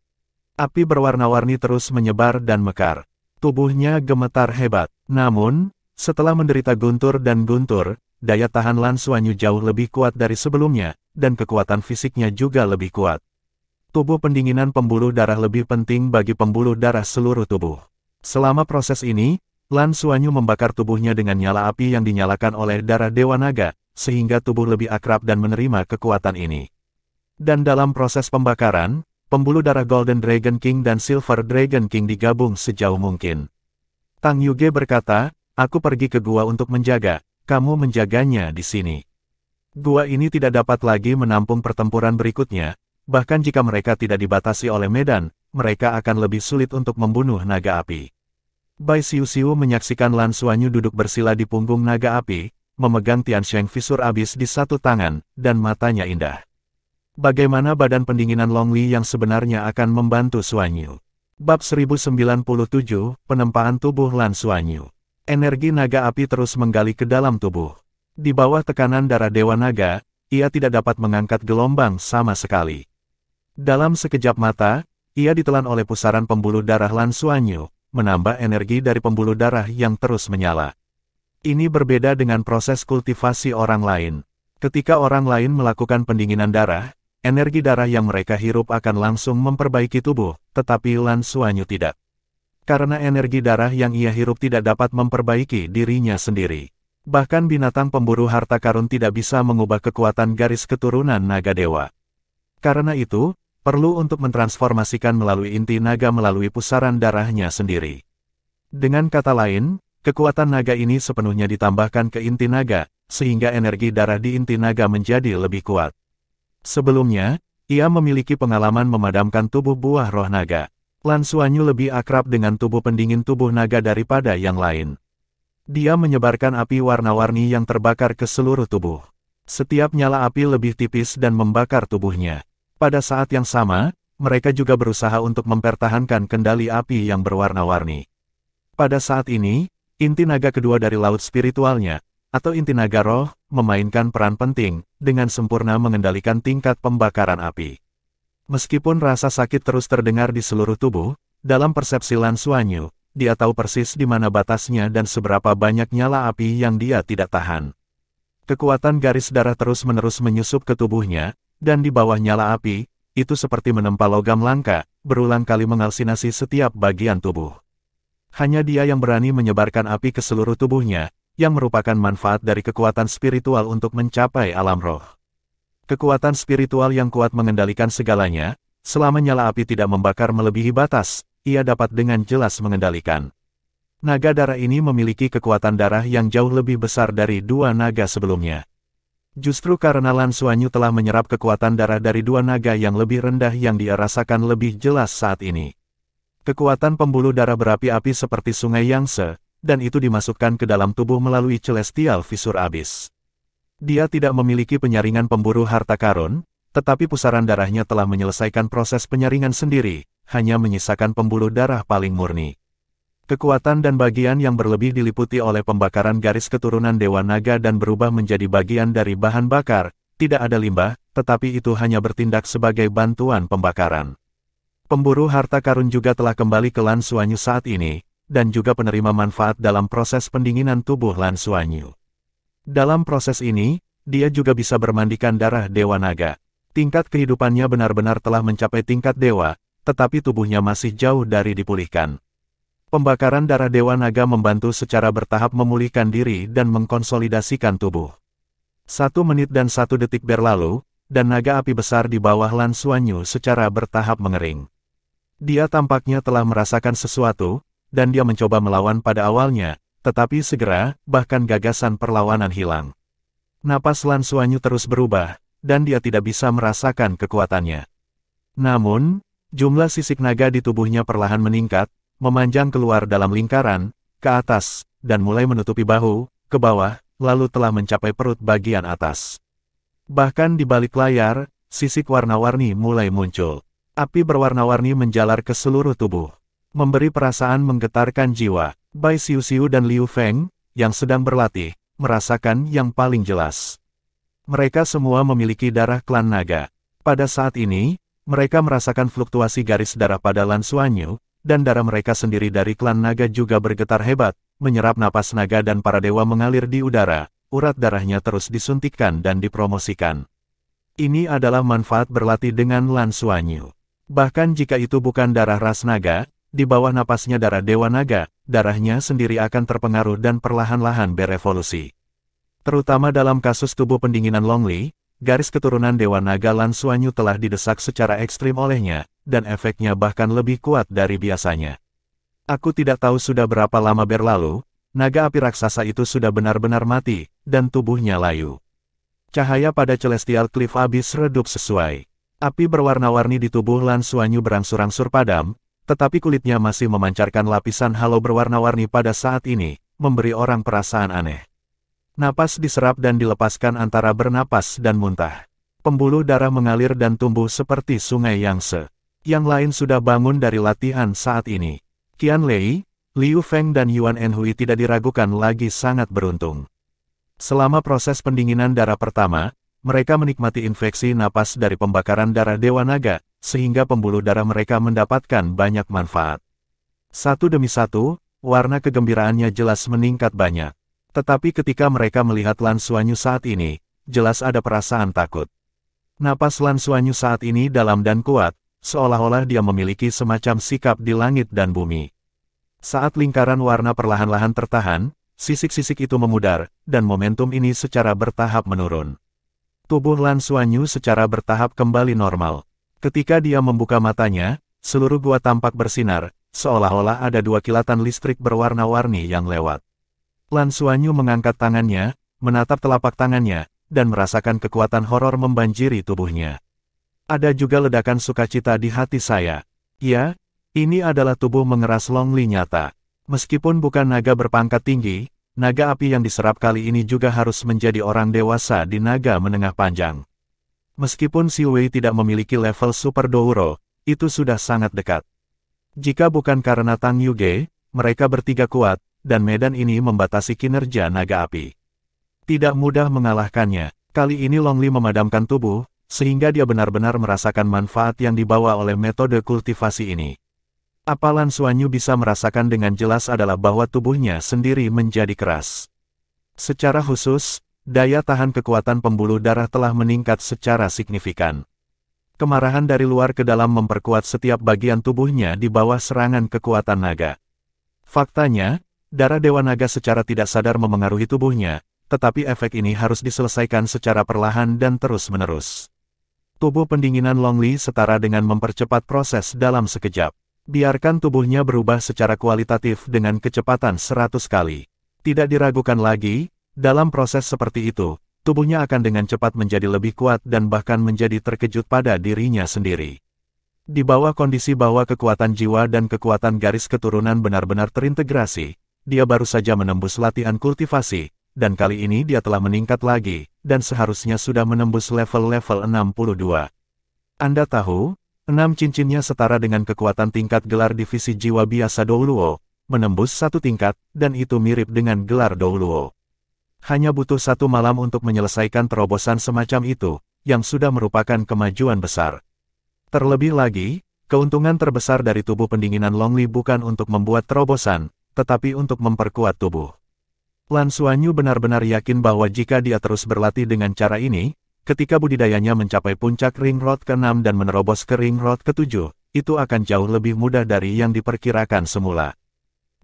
Api berwarna-warni terus menyebar dan mekar. Tubuhnya gemetar hebat. Namun, setelah menderita guntur dan guntur, daya tahan Lan Xuanyu jauh lebih kuat dari sebelumnya, dan kekuatan fisiknya juga lebih kuat. Tubuh pendinginan pembuluh darah lebih penting bagi pembuluh darah seluruh tubuh. Selama proses ini, Lan Xuanyu membakar tubuhnya dengan nyala api yang dinyalakan oleh darah Dewa Naga, sehingga tubuh lebih akrab dan menerima kekuatan ini. Dan dalam proses pembakaran, pembuluh darah Golden Dragon King dan Silver Dragon King digabung sejauh mungkin. Tang Yuge berkata, "Aku pergi ke gua untuk menjaga. Kamu menjaganya di sini. Gua ini tidak dapat lagi menampung pertempuran berikutnya, bahkan jika mereka tidak dibatasi oleh medan, mereka akan lebih sulit untuk membunuh naga api." Bai Xiu menyaksikan Lan Xuanyu duduk bersila di punggung naga api, memegang Tiansheng Visur abis di satu tangan, dan matanya indah. Bagaimana badan pendinginan Long Li yang sebenarnya akan membantu Xuanyu? Bab 1097, Penempaan Tubuh Lan Xuanyu. Energi naga api terus menggali ke dalam tubuh. Di bawah tekanan darah Dewa Naga, ia tidak dapat mengangkat gelombang sama sekali. Dalam sekejap mata, ia ditelan oleh pusaran pembuluh darah Lan Xuanyu, menambah energi dari pembuluh darah yang terus menyala. Ini berbeda dengan proses kultivasi orang lain. Ketika orang lain melakukan pendinginan darah, energi darah yang mereka hirup akan langsung memperbaiki tubuh, tetapi Lan Xuanyu tidak. Karena energi darah yang ia hirup tidak dapat memperbaiki dirinya sendiri. Bahkan binatang pemburu harta karun tidak bisa mengubah kekuatan garis keturunan naga dewa. Karena itu, perlu untuk mentransformasikan melalui inti naga melalui pusaran darahnya sendiri. Dengan kata lain, kekuatan naga ini sepenuhnya ditambahkan ke inti naga, sehingga energi darah di inti naga menjadi lebih kuat. Sebelumnya, ia memiliki pengalaman memadamkan tubuh buah roh naga. Lan Xuanyu lebih akrab dengan tubuh pendingin tubuh naga daripada yang lain. Dia menyebarkan api warna-warni yang terbakar ke seluruh tubuh. Setiap nyala api lebih tipis dan membakar tubuhnya. Pada saat yang sama, mereka juga berusaha untuk mempertahankan kendali api yang berwarna-warni. Pada saat ini, inti naga kedua dari laut spiritualnya, atau inti naga roh, memainkan peran penting, dengan sempurna mengendalikan tingkat pembakaran api. Meskipun rasa sakit terus terdengar di seluruh tubuh, dalam persepsi Lan Xuanyu, dia tahu persis di mana batasnya dan seberapa banyak nyala api yang dia tidak tahan. Kekuatan garis darah terus-menerus menyusup ke tubuhnya, dan di bawah nyala api, itu seperti menempa logam langka, berulang kali mengalsinasi setiap bagian tubuh. Hanya dia yang berani menyebarkan api ke seluruh tubuhnya, yang merupakan manfaat dari kekuatan spiritual untuk mencapai alam roh. Kekuatan spiritual yang kuat mengendalikan segalanya, selama nyala api tidak membakar melebihi batas, ia dapat dengan jelas mengendalikan. Naga darah ini memiliki kekuatan darah yang jauh lebih besar dari dua naga sebelumnya. Justru karena Lan Xuanyu telah menyerap kekuatan darah dari dua naga yang lebih rendah yang dia rasakan lebih jelas saat ini. Kekuatan pembuluh darah berapi-api seperti sungai Yangtze, dan itu dimasukkan ke dalam tubuh melalui Celestial Visur Abyss. Dia tidak memiliki penyaringan pemburu harta karun, tetapi pusaran darahnya telah menyelesaikan proses penyaringan sendiri, hanya menyisakan pembuluh darah paling murni. Kekuatan dan bagian yang berlebih diliputi oleh pembakaran garis keturunan Dewa Naga dan berubah menjadi bagian dari bahan bakar, tidak ada limbah, tetapi itu hanya bertindak sebagai bantuan pembakaran. Pemburu harta karun juga telah kembali ke Lan Xuanyu saat ini, dan juga penerima manfaat dalam proses pendinginan tubuh Lan Xuanyu. Dalam proses ini, dia juga bisa bermandikan darah Dewa Naga. Tingkat kehidupannya benar-benar telah mencapai tingkat dewa, tetapi tubuhnya masih jauh dari dipulihkan. Pembakaran darah Dewa Naga membantu secara bertahap memulihkan diri dan mengkonsolidasikan tubuh. 1 menit dan 1 detik berlalu, dan naga api besar di bawah Lan Xuanyu secara bertahap mengering. Dia tampaknya telah merasakan sesuatu, dan dia mencoba melawan pada awalnya, tetapi segera, bahkan gagasan perlawanan hilang. Napas Lan Xuanyu terus berubah, dan dia tidak bisa merasakan kekuatannya. Namun, jumlah sisik naga di tubuhnya perlahan meningkat, memanjang keluar dalam lingkaran, ke atas, dan mulai menutupi bahu, ke bawah, lalu telah mencapai perut bagian atas. Bahkan di balik layar, sisik warna-warni mulai muncul. Api berwarna-warni menjalar ke seluruh tubuh, memberi perasaan menggetarkan jiwa. Bai Xiuxiu dan Liu Feng, yang sedang berlatih, merasakan yang paling jelas. Mereka semua memiliki darah klan naga. Pada saat ini, mereka merasakan fluktuasi garis darah pada Lan Xuanyu, dan darah mereka sendiri dari klan naga juga bergetar hebat, menyerap napas naga dan para dewa mengalir di udara, urat darahnya terus disuntikkan dan dipromosikan. Ini adalah manfaat berlatih dengan Lan Xuanyu. Bahkan jika itu bukan darah ras naga, di bawah napasnya darah Dewa Naga, darahnya sendiri akan terpengaruh dan perlahan-lahan berevolusi. Terutama dalam kasus tubuh pendinginan Long Li, garis keturunan Dewa Naga Lan Xuanyu telah didesak secara ekstrim olehnya, dan efeknya bahkan lebih kuat dari biasanya. Aku tidak tahu sudah berapa lama berlalu, naga api raksasa itu sudah benar-benar mati, dan tubuhnya layu. Cahaya pada Celestial Cliff Abyss redup sesuai. Api berwarna-warni di tubuh Lan Xuanyu berangsur-angsur padam, tetapi kulitnya masih memancarkan lapisan halo berwarna-warni pada saat ini, memberi orang perasaan aneh. Napas diserap dan dilepaskan antara bernapas dan muntah. Pembuluh darah mengalir dan tumbuh seperti sungai Yangtze. Yang lain sudah bangun dari latihan saat ini. Qian Lei, Liu Feng dan Yuan Enhui tidak diragukan lagi sangat beruntung. Selama proses pendinginan darah pertama, mereka menikmati infeksi napas dari pembakaran darah Dewa Naga, sehingga pembuluh darah mereka mendapatkan banyak manfaat. Satu demi satu, warna kegembiraannya jelas meningkat banyak. Tetapi ketika mereka melihat Lan Xuanyu saat ini, jelas ada perasaan takut. Napas Lan Xuanyu saat ini dalam dan kuat, seolah-olah dia memiliki semacam sikap di langit dan bumi. Saat lingkaran warna perlahan-lahan tertahan, sisik-sisik itu memudar, dan momentum ini secara bertahap menurun. Tubuh Lan Xuanyu secara bertahap kembali normal. Ketika dia membuka matanya, seluruh gua tampak bersinar, seolah-olah ada 2 kilatan listrik berwarna-warni yang lewat. Lan Xuanyu mengangkat tangannya, menatap telapak tangannya, dan merasakan kekuatan horor membanjiri tubuhnya. Ada juga ledakan sukacita di hati saya. Ya, ini adalah tubuh mengeras Long Li nyata. Meskipun bukan naga berpangkat tinggi, naga api yang diserap kali ini juga harus menjadi orang dewasa di naga menengah panjang. Meskipun Xi Wei tidak memiliki level Super Douro, itu sudah sangat dekat. Jika bukan karena Tang Yuge, mereka bertiga kuat, dan medan ini membatasi kinerja naga api. Tidak mudah mengalahkannya. Kali ini Long Li memadamkan tubuh, sehingga dia benar-benar merasakan manfaat yang dibawa oleh metode kultivasi ini. Apa Lan Xuanyu bisa merasakan dengan jelas adalah bahwa tubuhnya sendiri menjadi keras. Secara khusus, daya tahan kekuatan pembuluh darah telah meningkat secara signifikan. Kemarahan dari luar ke dalam memperkuat setiap bagian tubuhnya di bawah serangan kekuatan naga. Faktanya, darah Dewa Naga secara tidak sadar memengaruhi tubuhnya, tetapi efek ini harus diselesaikan secara perlahan dan terus-menerus. Tubuh pendinginan Long Li setara dengan mempercepat proses dalam sekejap. Biarkan tubuhnya berubah secara kualitatif dengan kecepatan 100 kali. Tidak diragukan lagi, dalam proses seperti itu, tubuhnya akan dengan cepat menjadi lebih kuat dan bahkan menjadi terkejut pada dirinya sendiri. Di bawah kondisi bahwa kekuatan jiwa dan kekuatan garis keturunan benar-benar terintegrasi, dia baru saja menembus latihan kultivasi, dan kali ini dia telah meningkat lagi, dan seharusnya sudah menembus level-level 62. Anda tahu, 6 cincinnya setara dengan kekuatan tingkat gelar divisi jiwa biasa Douluo, menembus 1 tingkat, dan itu mirip dengan gelar Douluo. Hanya butuh 1 malam untuk menyelesaikan terobosan semacam itu, yang sudah merupakan kemajuan besar. Terlebih lagi, keuntungan terbesar dari tubuh pendinginan Long Li bukan untuk membuat terobosan, tetapi untuk memperkuat tubuh. Lan Xuanyu benar-benar yakin bahwa jika dia terus berlatih dengan cara ini, ketika budidayanya mencapai puncak ring road ke-6 dan menerobos ke ring road ke-7, itu akan jauh lebih mudah dari yang diperkirakan semula.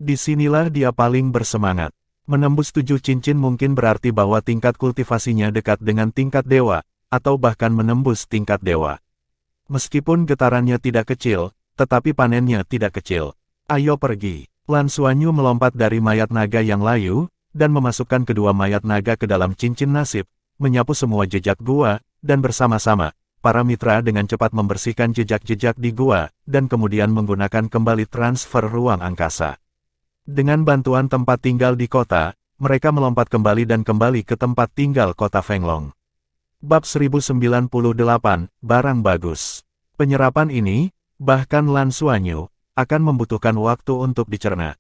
Disinilah dia paling bersemangat. Menembus 7 cincin mungkin berarti bahwa tingkat kultivasinya dekat dengan tingkat dewa, atau bahkan menembus tingkat dewa. Meskipun getarannya tidak kecil, tetapi panennya tidak kecil. Ayo pergi. Lan Xuanyu melompat dari mayat naga yang layu, dan memasukkan kedua mayat naga ke dalam cincin nasib, menyapu semua jejak gua, dan bersama-sama, para mitra dengan cepat membersihkan jejak-jejak di gua, dan kemudian menggunakan kembali transfer ruang angkasa. Dengan bantuan tempat tinggal di kota, mereka melompat kembali dan kembali ke tempat tinggal kota Fenglong. Bab 1098, Barang Bagus. Penyerapan ini, bahkan Lan Xuanyu, akan membutuhkan waktu untuk dicerna.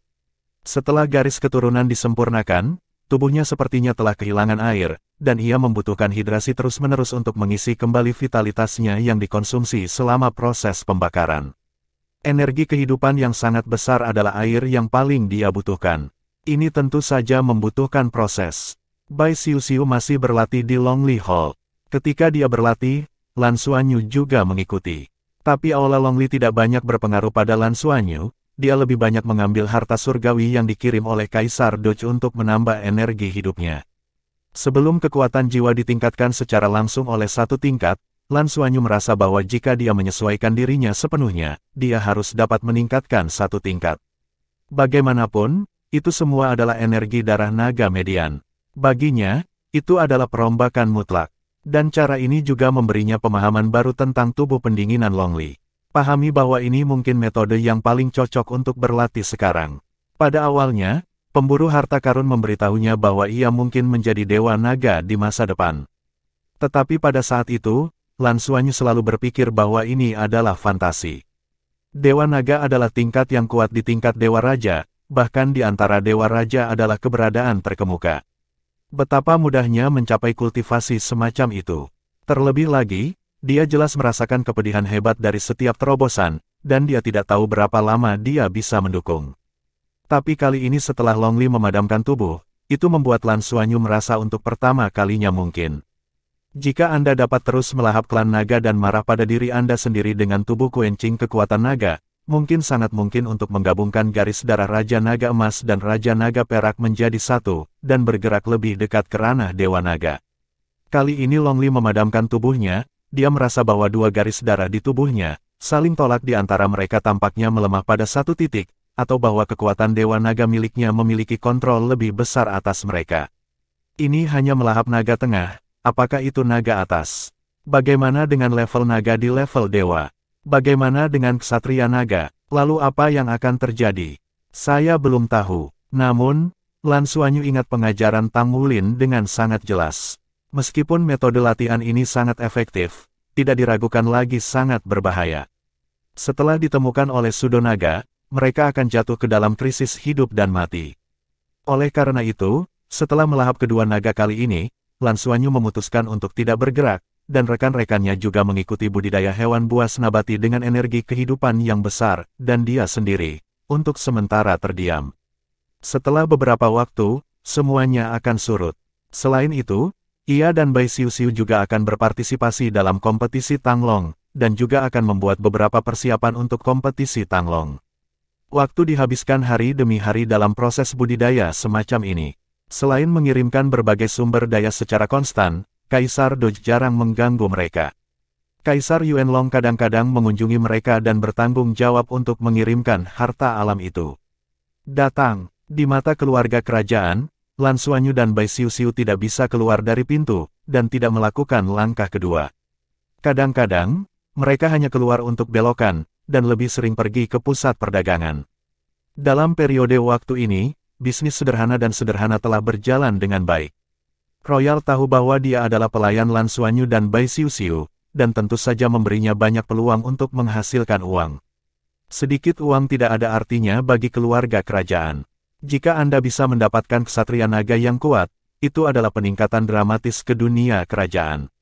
Setelah garis keturunan disempurnakan, tubuhnya sepertinya telah kehilangan air, dan ia membutuhkan hidrasi terus-menerus untuk mengisi kembali vitalitasnya yang dikonsumsi selama proses pembakaran. Energi kehidupan yang sangat besar adalah air yang paling dia butuhkan. Ini tentu saja membutuhkan proses. Bai Xiuxiu masih berlatih di Longli Hall. Ketika dia berlatih, Lan Xuanyu juga mengikuti. Tapi aula Longli tidak banyak berpengaruh pada Lan Xuanyu, dia lebih banyak mengambil harta surgawi yang dikirim oleh Kaisar Doge untuk menambah energi hidupnya. Sebelum kekuatan jiwa ditingkatkan secara langsung oleh satu tingkat, Lan Xuanyu merasa bahwa jika dia menyesuaikan dirinya sepenuhnya, dia harus dapat meningkatkan satu tingkat. Bagaimanapun, itu semua adalah energi darah naga median. Baginya, itu adalah perombakan mutlak. Dan cara ini juga memberinya pemahaman baru tentang tubuh pendinginan Longli. Pahami bahwa ini mungkin metode yang paling cocok untuk berlatih sekarang. Pada awalnya, pemburu harta karun memberitahunya bahwa ia mungkin menjadi dewa naga di masa depan. Tetapi pada saat itu, Lan Xuanyu selalu berpikir bahwa ini adalah fantasi. Dewa naga adalah tingkat yang kuat di tingkat dewa raja, bahkan di antara dewa raja adalah keberadaan terkemuka. Betapa mudahnya mencapai kultivasi semacam itu. Terlebih lagi, dia jelas merasakan kepedihan hebat dari setiap terobosan, dan dia tidak tahu berapa lama dia bisa mendukung. Tapi kali ini setelah Longli memadamkan tubuh, itu membuat Lan Xuanyu merasa untuk pertama kalinya mungkin. Jika Anda dapat terus melahap klan naga dan marah pada diri Anda sendiri dengan tubuh kuencing kekuatan naga, mungkin sangat mungkin untuk menggabungkan garis darah Raja Naga Emas dan Raja Naga Perak menjadi satu, dan bergerak lebih dekat ke ranah Dewa Naga. Kali ini Longli memadamkan tubuhnya, dia merasa bahwa dua garis darah di tubuhnya, saling tolak di antara mereka tampaknya melemah pada satu titik, atau bahwa kekuatan Dewa Naga miliknya memiliki kontrol lebih besar atas mereka. Ini hanya melahap naga tengah, apakah itu naga atas? Bagaimana dengan level naga di level dewa? Bagaimana dengan ksatria naga? Lalu apa yang akan terjadi? Saya belum tahu. Namun, Lan Xuanyu ingat pengajaran Tang Wulin dengan sangat jelas. Meskipun metode latihan ini sangat efektif, tidak diragukan lagi sangat berbahaya. Setelah ditemukan oleh Sudonaga, mereka akan jatuh ke dalam krisis hidup dan mati. Oleh karena itu, setelah melahap kedua naga kali ini, Lan Xuanyu memutuskan untuk tidak bergerak, dan rekan-rekannya juga mengikuti budidaya hewan buas nabati dengan energi kehidupan yang besar, dan dia sendiri, untuk sementara terdiam. Setelah beberapa waktu, semuanya akan surut. Selain itu, ia dan Bai Xiuxiu juga akan berpartisipasi dalam kompetisi Tanglong, dan juga akan membuat beberapa persiapan untuk kompetisi Tanglong. Waktu dihabiskan hari demi hari dalam proses budidaya semacam ini. Selain mengirimkan berbagai sumber daya secara konstan, Kaisar Doge jarang mengganggu mereka. Kaisar Yuanlong kadang-kadang mengunjungi mereka dan bertanggung jawab untuk mengirimkan harta alam itu. Datang, di mata keluarga kerajaan, Lan Xuanyu dan Bai Xiuxiu tidak bisa keluar dari pintu, dan tidak melakukan langkah kedua. Kadang-kadang, mereka hanya keluar untuk belokan, dan lebih sering pergi ke pusat perdagangan. Dalam periode waktu ini, bisnis sederhana dan sederhana telah berjalan dengan baik. Royal tahu bahwa dia adalah pelayan Lan Xuanyu dan Bai Xiuxiu, dan tentu saja memberinya banyak peluang untuk menghasilkan uang. Sedikit uang tidak ada artinya bagi keluarga kerajaan. Jika Anda bisa mendapatkan ksatria naga yang kuat, itu adalah peningkatan dramatis ke dunia kerajaan.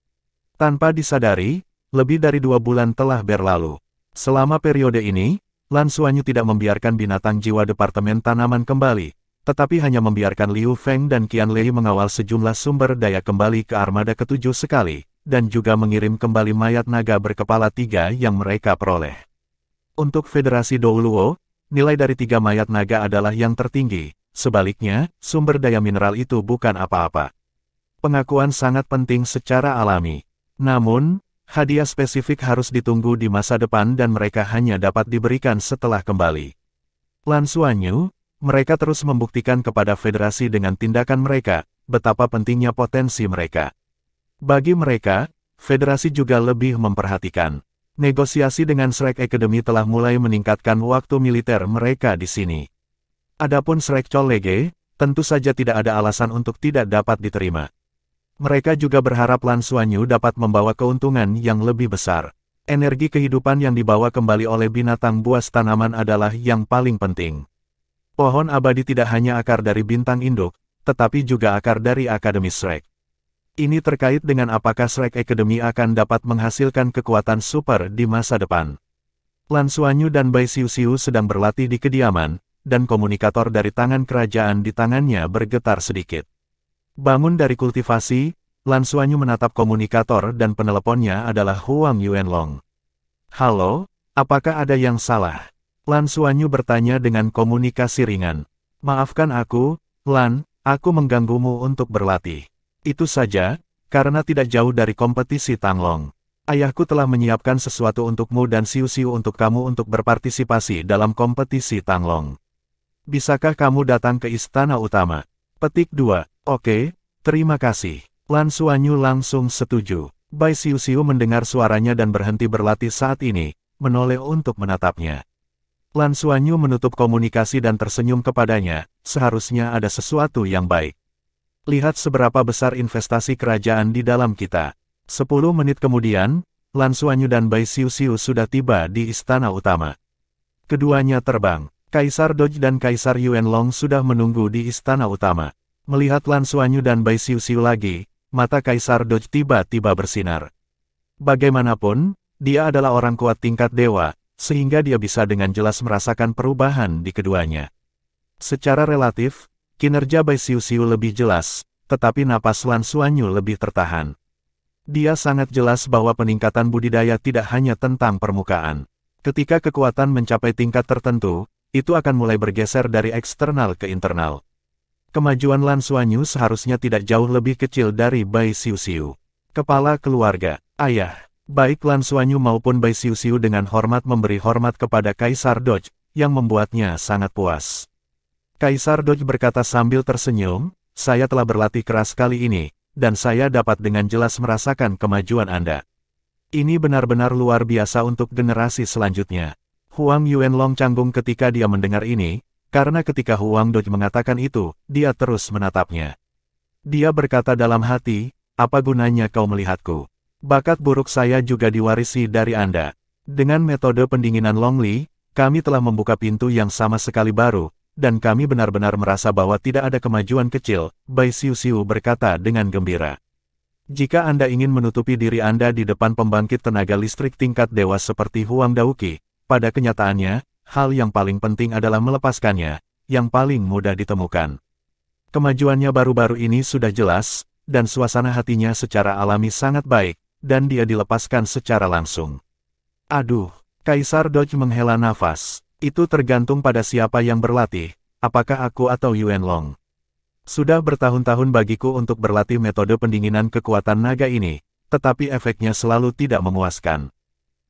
Tanpa disadari, lebih dari 2 bulan telah berlalu. Selama periode ini, Lan Xuanyu tidak membiarkan binatang jiwa Departemen Tanaman kembali, tetapi hanya membiarkan Liu Feng dan Qian Lei mengawal sejumlah sumber daya kembali ke armada ketujuh sekali, dan juga mengirim kembali mayat naga berkepala 3 yang mereka peroleh. Untuk Federasi Douluo, nilai dari 3 mayat naga adalah yang tertinggi, sebaliknya, sumber daya mineral itu bukan apa-apa. Pengakuan sangat penting secara alami. Namun, hadiah spesifik harus ditunggu di masa depan dan mereka hanya dapat diberikan setelah kembali. Lan Xuanyu, mereka terus membuktikan kepada Federasi dengan tindakan mereka, betapa pentingnya potensi mereka. Bagi mereka, Federasi juga lebih memperhatikan. Negosiasi dengan Shrek Academy telah mulai meningkatkan waktu militer mereka di sini. Adapun Shrek College, tentu saja tidak ada alasan untuk tidak dapat diterima. Mereka juga berharap Lan Xuanyu dapat membawa keuntungan yang lebih besar. Energi kehidupan yang dibawa kembali oleh binatang buas tanaman adalah yang paling penting. Pohon abadi tidak hanya akar dari bintang induk, tetapi juga akar dari Akademi Shrek. Ini terkait dengan apakah Shrek Academy akan dapat menghasilkan kekuatan super di masa depan. Lan Xuanyu dan Bai Xiuxiu sedang berlatih di kediaman, dan komunikator dari tangan kerajaan di tangannya bergetar sedikit. Bangun dari kultivasi, Lan Xuanyu menatap komunikator dan peneleponnya adalah Huang Yuanlong. Halo, apakah ada yang salah? Lan Xuanyu bertanya dengan komunikasi ringan. Maafkan aku, Lan, aku mengganggumu untuk berlatih. Itu saja, karena tidak jauh dari kompetisi Tanglong. Ayahku telah menyiapkan sesuatu untukmu dan Xiuxiu untuk kamu untuk berpartisipasi dalam kompetisi Tanglong. Bisakah kamu datang ke istana utama? Petik 2. Oke, terima kasih. Lan Xuanyu langsung setuju. Bai Xiuxiu mendengar suaranya dan berhenti berlatih saat ini, menoleh untuk menatapnya. Lan Xuanyu menutup komunikasi dan tersenyum kepadanya, seharusnya ada sesuatu yang baik. Lihat seberapa besar investasi kerajaan di dalam kita. 10 menit kemudian, Lan Xuanyu dan Bai Xiuxiu sudah tiba di istana utama. Keduanya terbang. Kaisar Doj dan Kaisar Yuanlong sudah menunggu di istana utama. Melihat Lan Xuanyu dan Bai Xiuxiu lagi, mata Kaisar Doj tiba-tiba bersinar. Bagaimanapun, dia adalah orang kuat tingkat dewa, sehingga dia bisa dengan jelas merasakan perubahan di keduanya. Secara relatif, kinerja Bai Xiuxiu lebih jelas, tetapi napas Lan Xuanyu lebih tertahan. Dia sangat jelas bahwa peningkatan budidaya tidak hanya tentang permukaan. Ketika kekuatan mencapai tingkat tertentu, itu akan mulai bergeser dari eksternal ke internal. Kemajuan Lan Xuanyu seharusnya tidak jauh lebih kecil dari Bai Xiuxiu. Kepala keluarga, ayah, baik Lan Xuanyu maupun Bai Xiuxiu dengan hormat memberi hormat kepada Kaisar Doj, yang membuatnya sangat puas. Kaisar Doj berkata sambil tersenyum, saya telah berlatih keras kali ini, dan saya dapat dengan jelas merasakan kemajuan Anda. Ini benar-benar luar biasa untuk generasi selanjutnya. Huang Yuanlong canggung ketika dia mendengar ini, karena ketika Huang Doj mengatakan itu, dia terus menatapnya. Dia berkata dalam hati, apa gunanya kau melihatku? Bakat buruk saya juga diwarisi dari Anda. Dengan metode pendinginan Longli, kami telah membuka pintu yang sama sekali baru, dan kami benar-benar merasa bahwa tidak ada kemajuan kecil, Bai Xiuxiu berkata dengan gembira. Jika Anda ingin menutupi diri Anda di depan pembangkit tenaga listrik tingkat dewa seperti Huang Daoqi, pada kenyataannya, hal yang paling penting adalah melepaskannya, yang paling mudah ditemukan. Kemajuannya baru-baru ini sudah jelas, dan suasana hatinya secara alami sangat baik, dan dia dilepaskan secara langsung. Aduh, Kaisar Doj menghela nafas. Itu tergantung pada siapa yang berlatih, apakah aku atau Yuanlong. Sudah bertahun-tahun bagiku untuk berlatih metode pendinginan kekuatan naga ini, tetapi efeknya selalu tidak memuaskan.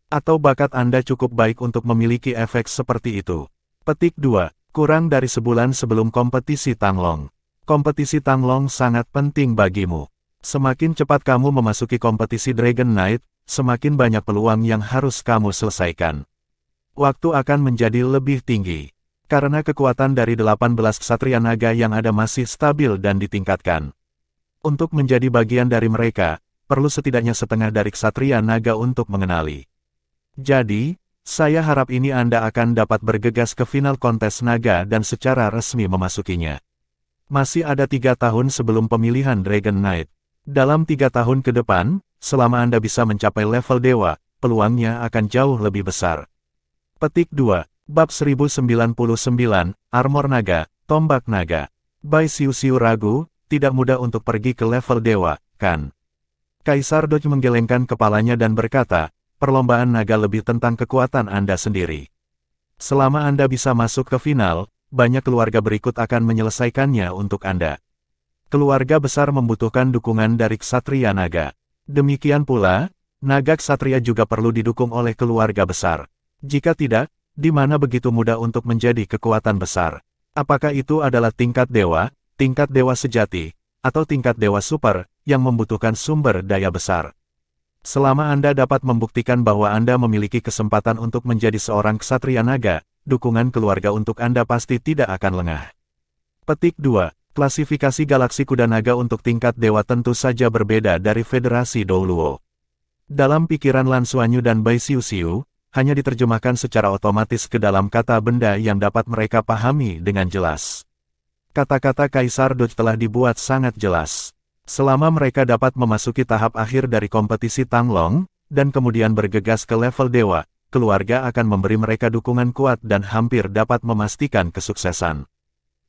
Atau bakat Anda cukup baik untuk memiliki efek seperti itu. Petik 2. Kurang dari sebulan sebelum kompetisi Tanglong. Kompetisi Tanglong sangat penting bagimu. Semakin cepat kamu memasuki kompetisi Dragon Knight, semakin banyak peluang yang harus kamu selesaikan. Waktu akan menjadi lebih tinggi. Karena kekuatan dari 18 ksatria naga yang ada masih stabil dan ditingkatkan. Untuk menjadi bagian dari mereka, perlu setidaknya setengah dari ksatria naga untuk mengenali. Jadi, saya harap ini Anda akan dapat bergegas ke final kontes naga dan secara resmi memasukinya. Masih ada 3 tahun sebelum pemilihan Dragon Knight. Dalam 3 tahun ke depan, selama Anda bisa mencapai level dewa, peluangnya akan jauh lebih besar. Petik 2. Bab 1099, Armor Naga, Tombak naga. Bai Xiu ragu, tidak mudah untuk pergi ke level dewa, kan? Kaisar Doj menggelengkan kepalanya dan berkata, perlombaan naga lebih tentang kekuatan Anda sendiri. Selama Anda bisa masuk ke final, banyak keluarga berikut akan menyelesaikannya untuk Anda. Keluarga besar membutuhkan dukungan dari ksatria naga. Demikian pula, naga ksatria juga perlu didukung oleh keluarga besar. Jika tidak, di mana begitu mudah untuk menjadi kekuatan besar? Apakah itu adalah tingkat dewa sejati, atau tingkat dewa super, yang membutuhkan sumber daya besar? Selama Anda dapat membuktikan bahwa Anda memiliki kesempatan untuk menjadi seorang ksatria naga, dukungan keluarga untuk Anda pasti tidak akan lengah. Petik 2. Klasifikasi galaksi kuda naga untuk tingkat dewa tentu saja berbeda dari Federasi Douluo. Dalam pikiran Lan Xuanyu dan Bai Xiu, hanya diterjemahkan secara otomatis ke dalam kata benda yang dapat mereka pahami dengan jelas. Kata-kata Kaisar Doj telah dibuat sangat jelas. Selama mereka dapat memasuki tahap akhir dari kompetisi Tanglong, dan kemudian bergegas ke level dewa, keluarga akan memberi mereka dukungan kuat dan hampir dapat memastikan kesuksesan.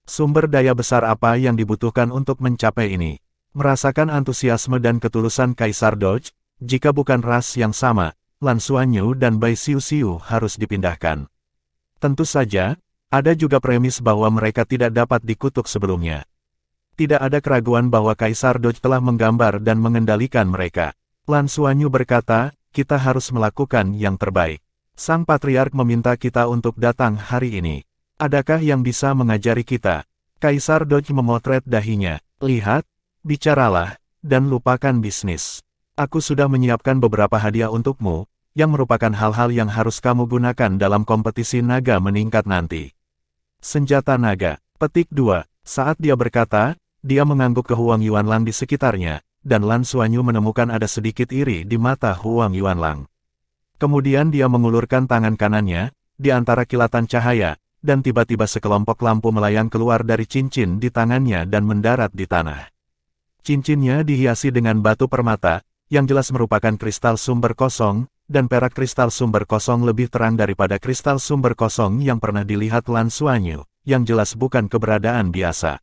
Sumber daya besar apa yang dibutuhkan untuk mencapai ini? Merasakan antusiasme dan ketulusan Kaisar Doj, jika bukan ras yang sama, Lan Xuanyu dan Bai Xiu harus dipindahkan. Tentu saja, ada juga premis bahwa mereka tidak dapat dikutuk sebelumnya. Tidak ada keraguan bahwa Kaisar Doj telah menggambar dan mengendalikan mereka. Lan Xuanyu berkata, kita harus melakukan yang terbaik. Sang Patriark meminta kita untuk datang hari ini. Adakah yang bisa mengajari kita? Kaisar Doj memotret dahinya. Lihat, bicaralah, dan lupakan bisnis. Aku sudah menyiapkan beberapa hadiah untukmu, yang merupakan hal-hal yang harus kamu gunakan dalam kompetisi naga meningkat nanti. Senjata naga. Petik 2. Saat dia berkata, dia mengangguk ke Huang Yuanlang di sekitarnya, dan Lan Xuanyu menemukan ada sedikit iri di mata Huang Yuanlang. Kemudian dia mengulurkan tangan kanannya, di antara kilatan cahaya, dan tiba-tiba sekelompok lampu melayang keluar dari cincin di tangannya dan mendarat di tanah. Cincinnya dihiasi dengan batu permata, yang jelas merupakan kristal sumber kosong, dan perak kristal sumber kosong lebih terang daripada kristal sumber kosong yang pernah dilihat Lan Xuanyu, yang jelas bukan keberadaan biasa.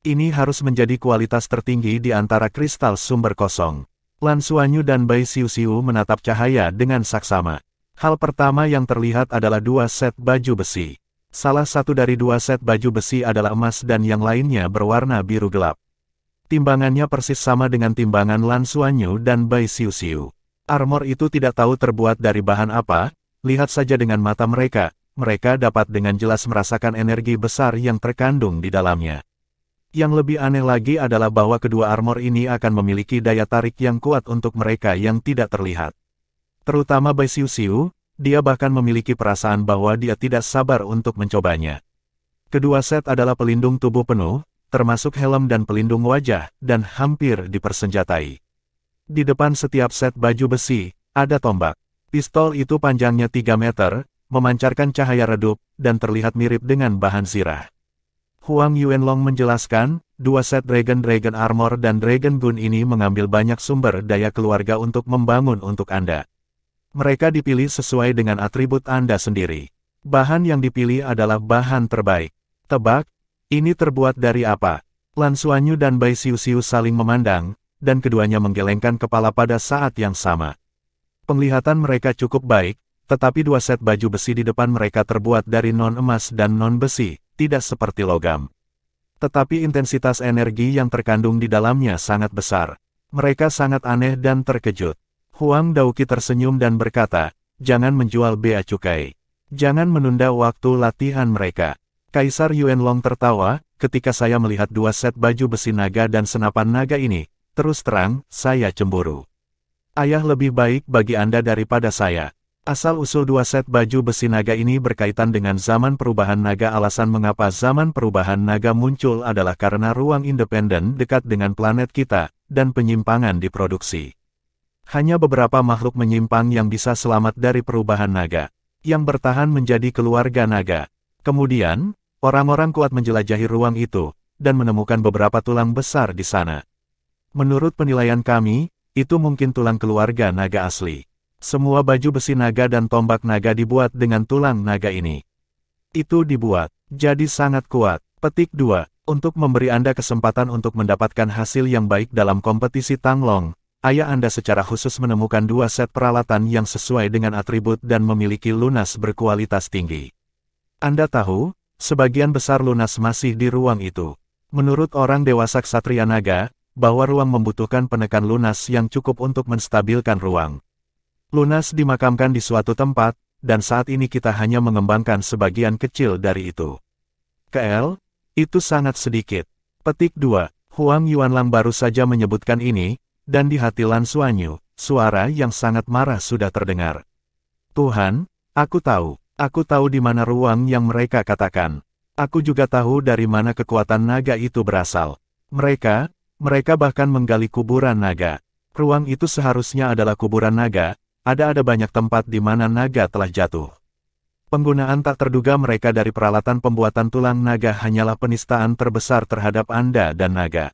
Ini harus menjadi kualitas tertinggi di antara kristal sumber kosong. Lan Xuanyu dan Bai Xiu menatap cahaya dengan saksama. Hal pertama yang terlihat adalah 2 set baju besi. Salah satu dari 2 set baju besi adalah emas dan yang lainnya berwarna biru gelap. Timbangannya persis sama dengan timbangan Lan Xuanyu dan Bai Xiu. Armor itu tidak tahu terbuat dari bahan apa, lihat saja dengan mata mereka dapat dengan jelas merasakan energi besar yang terkandung di dalamnya. Yang lebih aneh lagi adalah bahwa kedua armor ini akan memiliki daya tarik yang kuat untuk mereka yang tidak terlihat. Terutama Bai Xiu, dia bahkan memiliki perasaan bahwa dia tidak sabar untuk mencobanya. Kedua set adalah pelindung tubuh penuh, termasuk helm dan pelindung wajah, dan hampir dipersenjatai. Di depan setiap set baju besi, ada tombak. Pistol itu panjangnya 3 meter, memancarkan cahaya redup, dan terlihat mirip dengan bahan zirah. Huang Yuanlong menjelaskan, 2 set Dragon Armor dan Dragon Gun ini mengambil banyak sumber daya keluarga untuk membangun untuk Anda. Mereka dipilih sesuai dengan atribut Anda sendiri. Bahan yang dipilih adalah bahan terbaik. Tebak, ini terbuat dari apa? Lan Xuanyu dan Bai Xiu saling memandang, dan keduanya menggelengkan kepala pada saat yang sama. Penglihatan mereka cukup baik, tetapi 2 set baju besi di depan mereka terbuat dari non-emas dan non-besi, tidak seperti logam. Tetapi intensitas energi yang terkandung di dalamnya sangat besar. Mereka sangat aneh dan terkejut. Huang Daoqi tersenyum dan berkata, jangan menjual bea cukai. Jangan menunda waktu latihan mereka. Kaisar Yuanlong tertawa, ketika saya melihat 2 set baju besi naga dan senapan naga ini, terus terang, saya cemburu. Ayah lebih baik bagi Anda daripada saya. Asal-usul 2 set baju besi naga ini berkaitan dengan zaman perubahan naga. Alasan mengapa zaman perubahan naga muncul adalah karena ruang independen dekat dengan planet kita, dan penyimpangan di produksi. Hanya beberapa makhluk menyimpang yang bisa selamat dari perubahan naga, yang bertahan menjadi keluarga naga. Kemudian, orang-orang kuat menjelajahi ruang itu, dan menemukan beberapa tulang besar di sana. Menurut penilaian kami, itu mungkin tulang keluarga naga asli. Semua baju besi naga dan tombak naga dibuat dengan tulang naga ini. Itu dibuat, jadi sangat kuat. Petik 2. Untuk memberi Anda kesempatan untuk mendapatkan hasil yang baik dalam kompetisi Tanglong, ayah Anda secara khusus menemukan 2 set peralatan yang sesuai dengan atribut dan memiliki lunas berkualitas tinggi. Anda tahu, sebagian besar lunas masih di ruang itu. Menurut orang dewasa Ksatria Naga, bahwa ruang membutuhkan penekan lunas yang cukup untuk menstabilkan ruang. Lunas dimakamkan di suatu tempat, dan saat ini kita hanya mengembangkan sebagian kecil dari itu. KL, itu sangat sedikit. Petik 2. Huang Yuanlang baru saja menyebutkan ini, dan di hati Lan Xuanyu, suara yang sangat marah sudah terdengar. Tuhan, aku tahu di mana ruang yang mereka katakan. Aku juga tahu dari mana kekuatan naga itu berasal. Mereka bahkan menggali kuburan naga. Ruang itu seharusnya adalah kuburan naga, ada banyak tempat di mana naga telah jatuh. Penggunaan tak terduga mereka dari peralatan pembuatan tulang naga hanyalah penistaan terbesar terhadap Anda dan naga.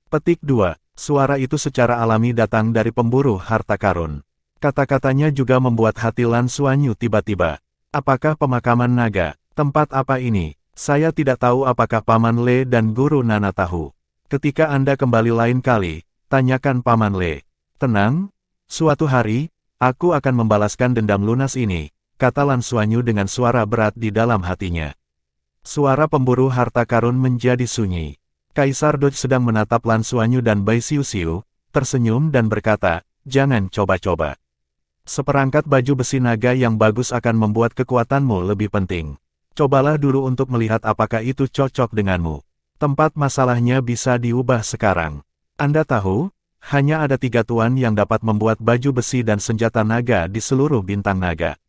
Petik 2. Suara itu secara alami datang dari pemburu harta karun. Kata-katanya juga membuat hati Lan Xuanyu tiba-tiba. Apakah pemakaman naga? Tempat apa ini? Saya tidak tahu apakah Paman Le dan Guru Nana tahu. Ketika Anda kembali lain kali, tanyakan Paman Le. Tenang, suatu hari, aku akan membalaskan dendam lunas ini, kata Lan Xuanyu dengan suara berat di dalam hatinya. Suara pemburu harta karun menjadi sunyi. Kaisar Doj sedang menatap Lan Xuanyu dan Bai Xiuxiu, tersenyum dan berkata, jangan coba-coba. Seperangkat baju besi naga yang bagus akan membuat kekuatanmu lebih penting. Cobalah dulu untuk melihat apakah itu cocok denganmu. Tempat masalahnya bisa diubah sekarang. Anda tahu, hanya ada 3 tuan yang dapat membuat baju besi dan senjata naga di seluruh bintang naga.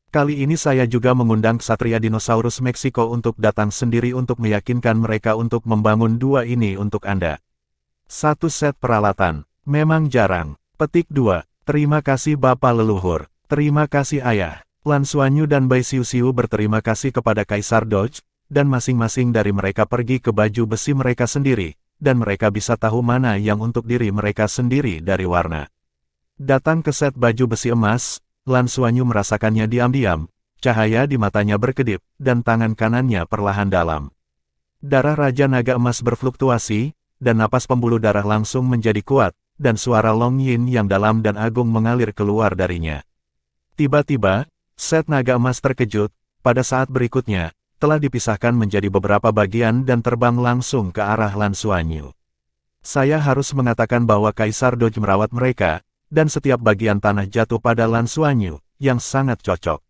Kali ini saya juga mengundang Ksatria Dinosaurus Meksiko untuk datang sendiri untuk meyakinkan mereka untuk membangun 2 ini untuk Anda. 1 set peralatan. Memang jarang. Petik 2. Terima kasih Bapak Leluhur. Terima kasih Ayah. Lan Xuanyu dan Bai Xiuxiu berterima kasih kepada Kaisar Doj, dan masing-masing dari mereka pergi ke baju besi mereka sendiri, dan mereka bisa tahu mana yang untuk diri mereka sendiri dari warna. Datang ke set baju besi emas, Lan Xuanyu merasakannya diam-diam, cahaya di matanya berkedip, dan tangan kanannya perlahan dalam. Darah Raja Naga Emas berfluktuasi, dan napas pembuluh darah langsung menjadi kuat, dan suara Long Yin yang dalam dan agung mengalir keluar darinya. Tiba-tiba, set naga emas terkejut, pada saat berikutnya, telah dipisahkan menjadi beberapa bagian dan terbang langsung ke arah Lan Xuanyu. Saya harus mengatakan bahwa Kaisar Doj merawat mereka, dan setiap bagian tanah jatuh pada Lan Xuanyu, yang sangat cocok.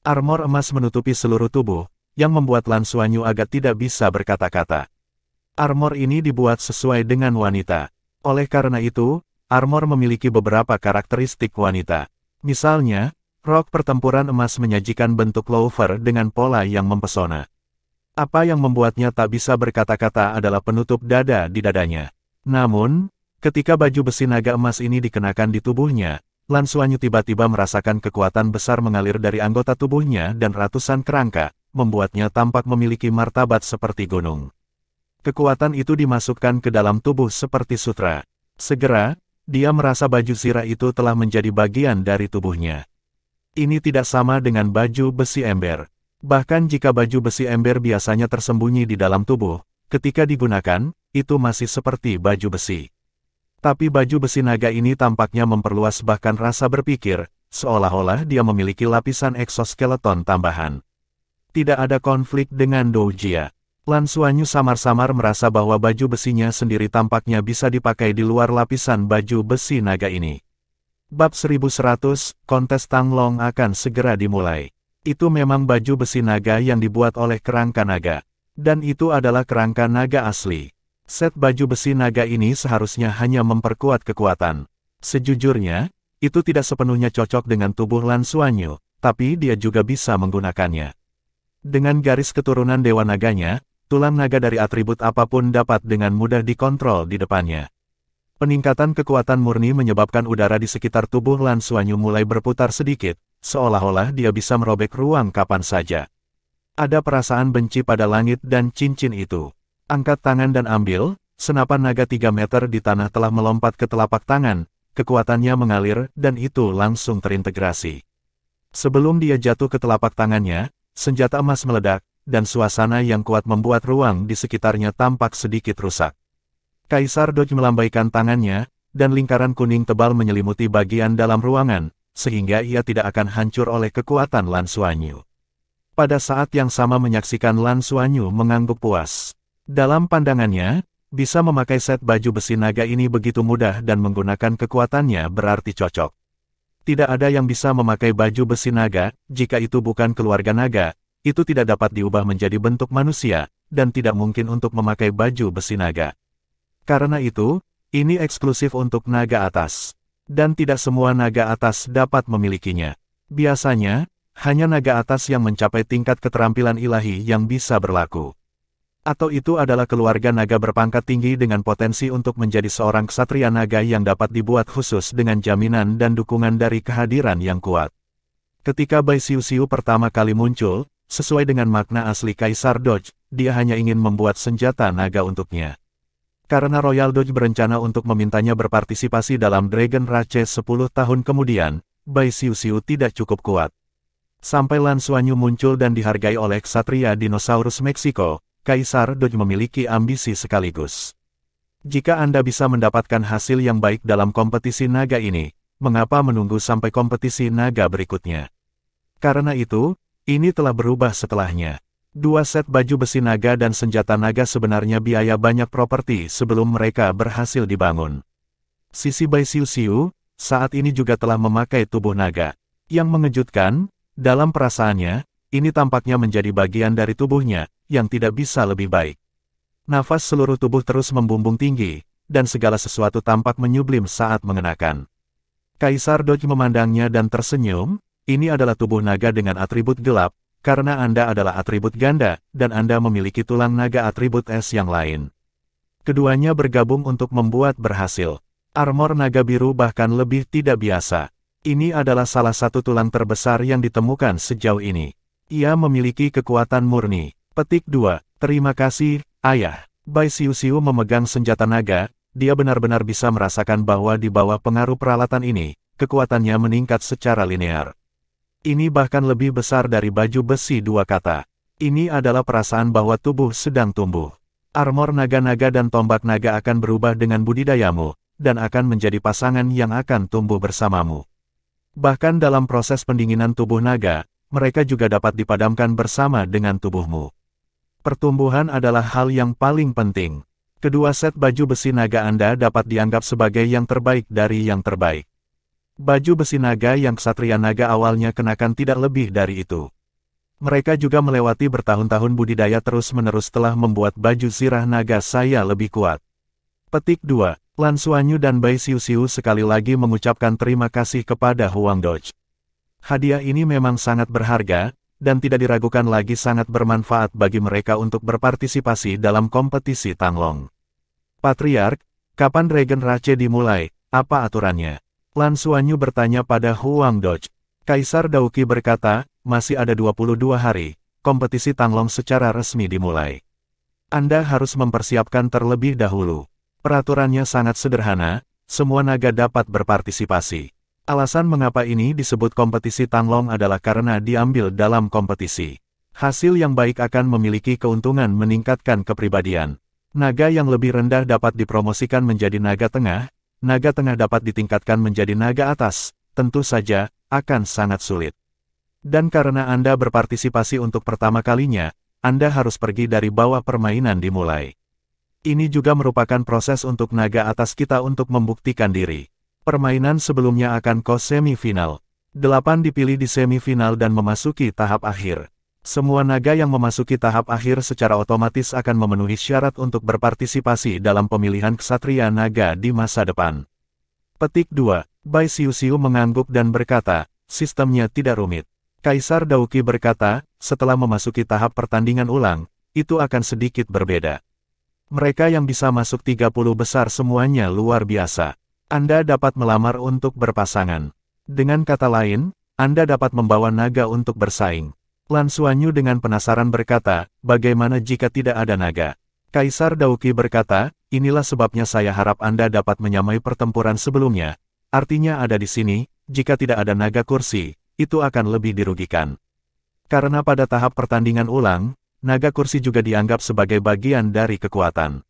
Armor emas menutupi seluruh tubuh, yang membuat Lan Xuanyu agak tidak bisa berkata-kata. Armor ini dibuat sesuai dengan wanita. Oleh karena itu, armor memiliki beberapa karakteristik wanita. Misalnya, rok pertempuran emas menyajikan bentuk loafer dengan pola yang mempesona. Apa yang membuatnya tak bisa berkata-kata adalah penutup dada di dadanya. Namun, ketika baju besi naga emas ini dikenakan di tubuhnya, Lan Xuanyu tiba-tiba merasakan kekuatan besar mengalir dari anggota tubuhnya dan ratusan kerangka, membuatnya tampak memiliki martabat seperti gunung. Kekuatan itu dimasukkan ke dalam tubuh seperti sutra. Segera, dia merasa baju zirah itu telah menjadi bagian dari tubuhnya. Ini tidak sama dengan baju besi ember. Bahkan jika baju besi ember biasanya tersembunyi di dalam tubuh, ketika digunakan, itu masih seperti baju besi. Tapi baju besi naga ini tampaknya memperluas bahkan rasa berpikir, seolah-olah dia memiliki lapisan eksoskeleton tambahan. Tidak ada konflik dengan Doujia. Lan Xuanyu samar-samar merasa bahwa baju besinya sendiri tampaknya bisa dipakai di luar lapisan baju besi naga ini. Bab 1100, kontes Tanglong akan segera dimulai. Itu memang baju besi naga yang dibuat oleh kerangka naga. Dan itu adalah kerangka naga asli. Set baju besi naga ini seharusnya hanya memperkuat kekuatan. Sejujurnya, itu tidak sepenuhnya cocok dengan tubuh Lan Xuanyu, tapi dia juga bisa menggunakannya. Dengan garis keturunan Dewa Naganya, tulang naga dari atribut apapun dapat dengan mudah dikontrol di depannya. Peningkatan kekuatan murni menyebabkan udara di sekitar tubuh Lan Xuanyu mulai berputar sedikit, seolah-olah dia bisa merobek ruang kapan saja. Ada perasaan benci pada langit dan cincin itu. Angkat tangan dan ambil, senapan naga 3 meter di tanah telah melompat ke telapak tangan, kekuatannya mengalir dan itu langsung terintegrasi. Sebelum dia jatuh ke telapak tangannya, senjata emas meledak, dan suasana yang kuat membuat ruang di sekitarnya tampak sedikit rusak. Kaisar Doj melambaikan tangannya, dan lingkaran kuning tebal menyelimuti bagian dalam ruangan, sehingga ia tidak akan hancur oleh kekuatan Lan Xuanyu. Pada saat yang sama menyaksikan Lan Xuanyu mengangguk puas. Dalam pandangannya, bisa memakai set baju besi naga ini begitu mudah dan menggunakan kekuatannya berarti cocok. Tidak ada yang bisa memakai baju besi naga, jika itu bukan keluarga naga, itu tidak dapat diubah menjadi bentuk manusia, dan tidak mungkin untuk memakai baju besi naga. Karena itu, ini eksklusif untuk naga atas. Dan tidak semua naga atas dapat memilikinya. Biasanya, hanya naga atas yang mencapai tingkat keterampilan ilahi yang bisa berlaku. Atau itu adalah keluarga naga berpangkat tinggi dengan potensi untuk menjadi seorang ksatria naga yang dapat dibuat khusus dengan jaminan dan dukungan dari kehadiran yang kuat. Ketika Bai Xiu pertama kali muncul, sesuai dengan makna asli Kaisar Doj, dia hanya ingin membuat senjata naga untuknya. Karena Royal Doj berencana untuk memintanya berpartisipasi dalam Dragon Rage 10 tahun kemudian, Bai Xiu tidak cukup kuat. Sampai Lan Xuanyu muncul dan dihargai oleh ksatria dinosaurus Meksiko, Kaisar Doj memiliki ambisi sekaligus. Jika Anda bisa mendapatkan hasil yang baik dalam kompetisi naga ini, mengapa menunggu sampai kompetisi naga berikutnya? Karena itu, ini telah berubah setelahnya. 2 set baju besi naga dan senjata naga sebenarnya biaya banyak properti sebelum mereka berhasil dibangun. Sisi Bai Xiu saat ini juga telah memakai tubuh naga. Yang mengejutkan, dalam perasaannya, ini tampaknya menjadi bagian dari tubuhnya, yang tidak bisa lebih baik. Nafas seluruh tubuh terus membumbung tinggi, dan segala sesuatu tampak menyublim saat mengenakan. Kaisar Doj memandangnya dan tersenyum, ini adalah tubuh naga dengan atribut gelap, karena Anda adalah atribut ganda, dan Anda memiliki tulang naga atribut es yang lain. Keduanya bergabung untuk membuat berhasil. Armor naga biru bahkan lebih tidak biasa. Ini adalah salah satu tulang terbesar yang ditemukan sejauh ini. Ia memiliki kekuatan murni. Petik 2. Terima kasih, Ayah. Bai Xiu memegang senjata naga, dia benar-benar bisa merasakan bahwa di bawah pengaruh peralatan ini, kekuatannya meningkat secara linear. Ini bahkan lebih besar dari baju besi 2 kata. Ini adalah perasaan bahwa tubuh sedang tumbuh. Armor naga-naga dan tombak naga akan berubah dengan budidayamu, dan akan menjadi pasangan yang akan tumbuh bersamamu. Bahkan dalam proses pendinginan tubuh naga, mereka juga dapat dipadamkan bersama dengan tubuhmu. Pertumbuhan adalah hal yang paling penting. Kedua set baju besi naga Anda dapat dianggap sebagai yang terbaik dari yang terbaik. Baju besi naga yang ksatria naga awalnya kenakan tidak lebih dari itu. Mereka juga melewati bertahun-tahun budidaya terus-menerus telah membuat baju zirah naga saya lebih kuat. Petik 2. Lan Xuanyu dan Bai Xiu sekali lagi mengucapkan terima kasih kepada Huang Doj. Hadiah ini memang sangat berharga, dan tidak diragukan lagi sangat bermanfaat bagi mereka untuk berpartisipasi dalam kompetisi Tanglong. Patriark, kapan Dragon Rage dimulai? Apa aturannya? Lan Xuanyu bertanya pada Huang Doj. Kaisar Dauqi berkata, masih ada 22 hari, kompetisi Tanglong secara resmi dimulai. Anda harus mempersiapkan terlebih dahulu. Peraturannya sangat sederhana, semua naga dapat berpartisipasi. Alasan mengapa ini disebut kompetisi Tanglong adalah karena diambil dalam kompetisi. Hasil yang baik akan memiliki keuntungan meningkatkan kepribadian. Naga yang lebih rendah dapat dipromosikan menjadi naga tengah dapat ditingkatkan menjadi naga atas, tentu saja, akan sangat sulit. Dan karena Anda berpartisipasi untuk pertama kalinya, Anda harus pergi dari bawah permainan dimulai. Ini juga merupakan proses untuk naga atas kita untuk membuktikan diri. Permainan sebelumnya akan ke semifinal. 8 dipilih di semifinal dan memasuki tahap akhir. Semua naga yang memasuki tahap akhir secara otomatis akan memenuhi syarat untuk berpartisipasi dalam pemilihan ksatria naga di masa depan. Petik 2. Bai Xiu mengangguk dan berkata, sistemnya tidak rumit. Kaisar Dauqi berkata, setelah memasuki tahap pertandingan ulang, itu akan sedikit berbeda. Mereka yang bisa masuk 30 besar semuanya luar biasa. Anda dapat melamar untuk berpasangan. Dengan kata lain, Anda dapat membawa naga untuk bersaing. Lan Xuanyu dengan penasaran berkata, bagaimana jika tidak ada naga? Kaisar Dauqi berkata, inilah sebabnya saya harap Anda dapat menyamai pertempuran sebelumnya. Artinya ada di sini, jika tidak ada naga kursi, itu akan lebih dirugikan. Karena pada tahap pertandingan ulang, naga kursi juga dianggap sebagai bagian dari kekuatan.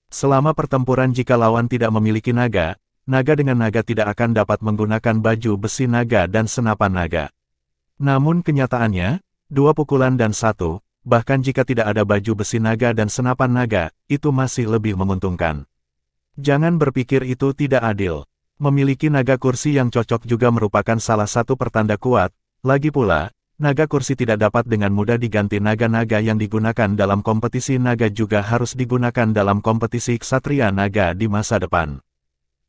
Selama pertempuran jika lawan tidak memiliki naga, naga dengan naga tidak akan dapat menggunakan baju besi naga dan senapan naga. Namun kenyataannya, 2 pukulan dan 1, bahkan jika tidak ada baju besi naga dan senapan naga, itu masih lebih menguntungkan. Jangan berpikir itu tidak adil. Memiliki naga kursi yang cocok juga merupakan salah satu pertanda kuat. Lagi pula, naga kursi tidak dapat dengan mudah diganti naga-naga yang digunakan dalam kompetisi naga juga harus digunakan dalam kompetisi ksatria naga di masa depan.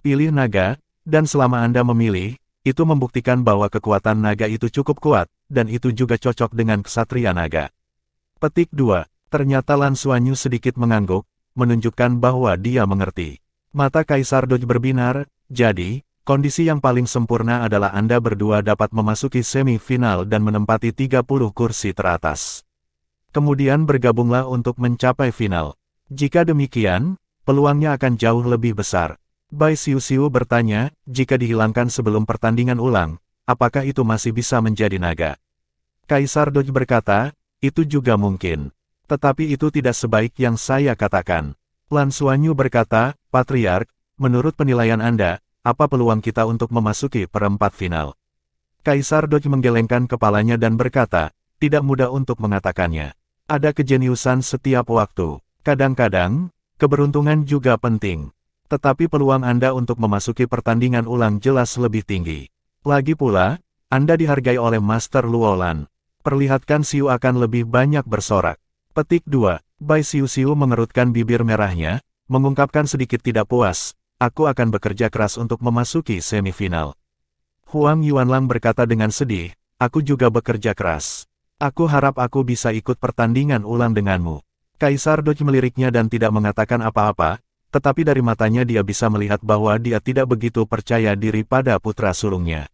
Pilih naga, dan selama Anda memilih, itu membuktikan bahwa kekuatan naga itu cukup kuat, dan itu juga cocok dengan ksatria naga. Petik 2. Ternyata Lan Xuanyu sedikit mengangguk, menunjukkan bahwa dia mengerti. Mata Kaisar Doj berbinar, jadi, kondisi yang paling sempurna adalah Anda berdua dapat memasuki semifinal dan menempati 30 kursi teratas. Kemudian bergabunglah untuk mencapai final. Jika demikian, peluangnya akan jauh lebih besar. Bai Xiu bertanya, jika dihilangkan sebelum pertandingan ulang, apakah itu masih bisa menjadi naga? Kaisar Doj berkata, itu juga mungkin. Tetapi itu tidak sebaik yang saya katakan. Lan Xuanyu berkata, Patriark, menurut penilaian Anda, apa peluang kita untuk memasuki perempat final? Kaisar Doj menggelengkan kepalanya dan berkata, tidak mudah untuk mengatakannya. Ada kejeniusan setiap waktu. Kadang-kadang, keberuntungan juga penting. Tetapi peluang Anda untuk memasuki pertandingan ulang jelas lebih tinggi. Lagi pula, Anda dihargai oleh Master Luolan. Perlihatkan Xiu akan lebih banyak bersorak. Petik 2. Bai Xiu mengerutkan bibir merahnya, mengungkapkan sedikit tidak puas, aku akan bekerja keras untuk memasuki semifinal. Huang Yuanlang berkata dengan sedih, aku juga bekerja keras. Aku harap aku bisa ikut pertandingan ulang denganmu. Kaisar Doj meliriknya dan tidak mengatakan apa-apa, tetapi dari matanya dia bisa melihat bahwa dia tidak begitu percaya diri pada putra sulungnya.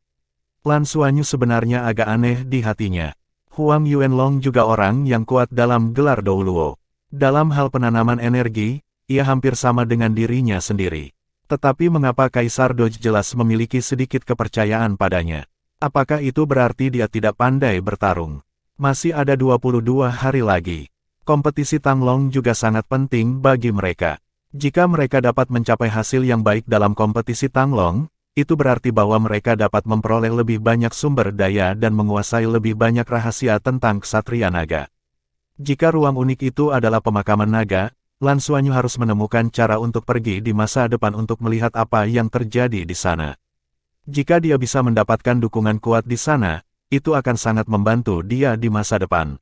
Lan Xuanyu sebenarnya agak aneh di hatinya. Huang Yuanlong juga orang yang kuat dalam gelar Douluo. Dalam hal penanaman energi, ia hampir sama dengan dirinya sendiri. Tetapi mengapa Kaisar Doj jelas memiliki sedikit kepercayaan padanya? Apakah itu berarti dia tidak pandai bertarung? Masih ada 22 hari lagi. Kompetisi Tanglong juga sangat penting bagi mereka. Jika mereka dapat mencapai hasil yang baik dalam kompetisi Tanglong, itu berarti bahwa mereka dapat memperoleh lebih banyak sumber daya dan menguasai lebih banyak rahasia tentang ksatria naga. Jika ruang unik itu adalah pemakaman naga, Lan Xuanyu harus menemukan cara untuk pergi di masa depan untuk melihat apa yang terjadi di sana. Jika dia bisa mendapatkan dukungan kuat di sana, itu akan sangat membantu dia di masa depan.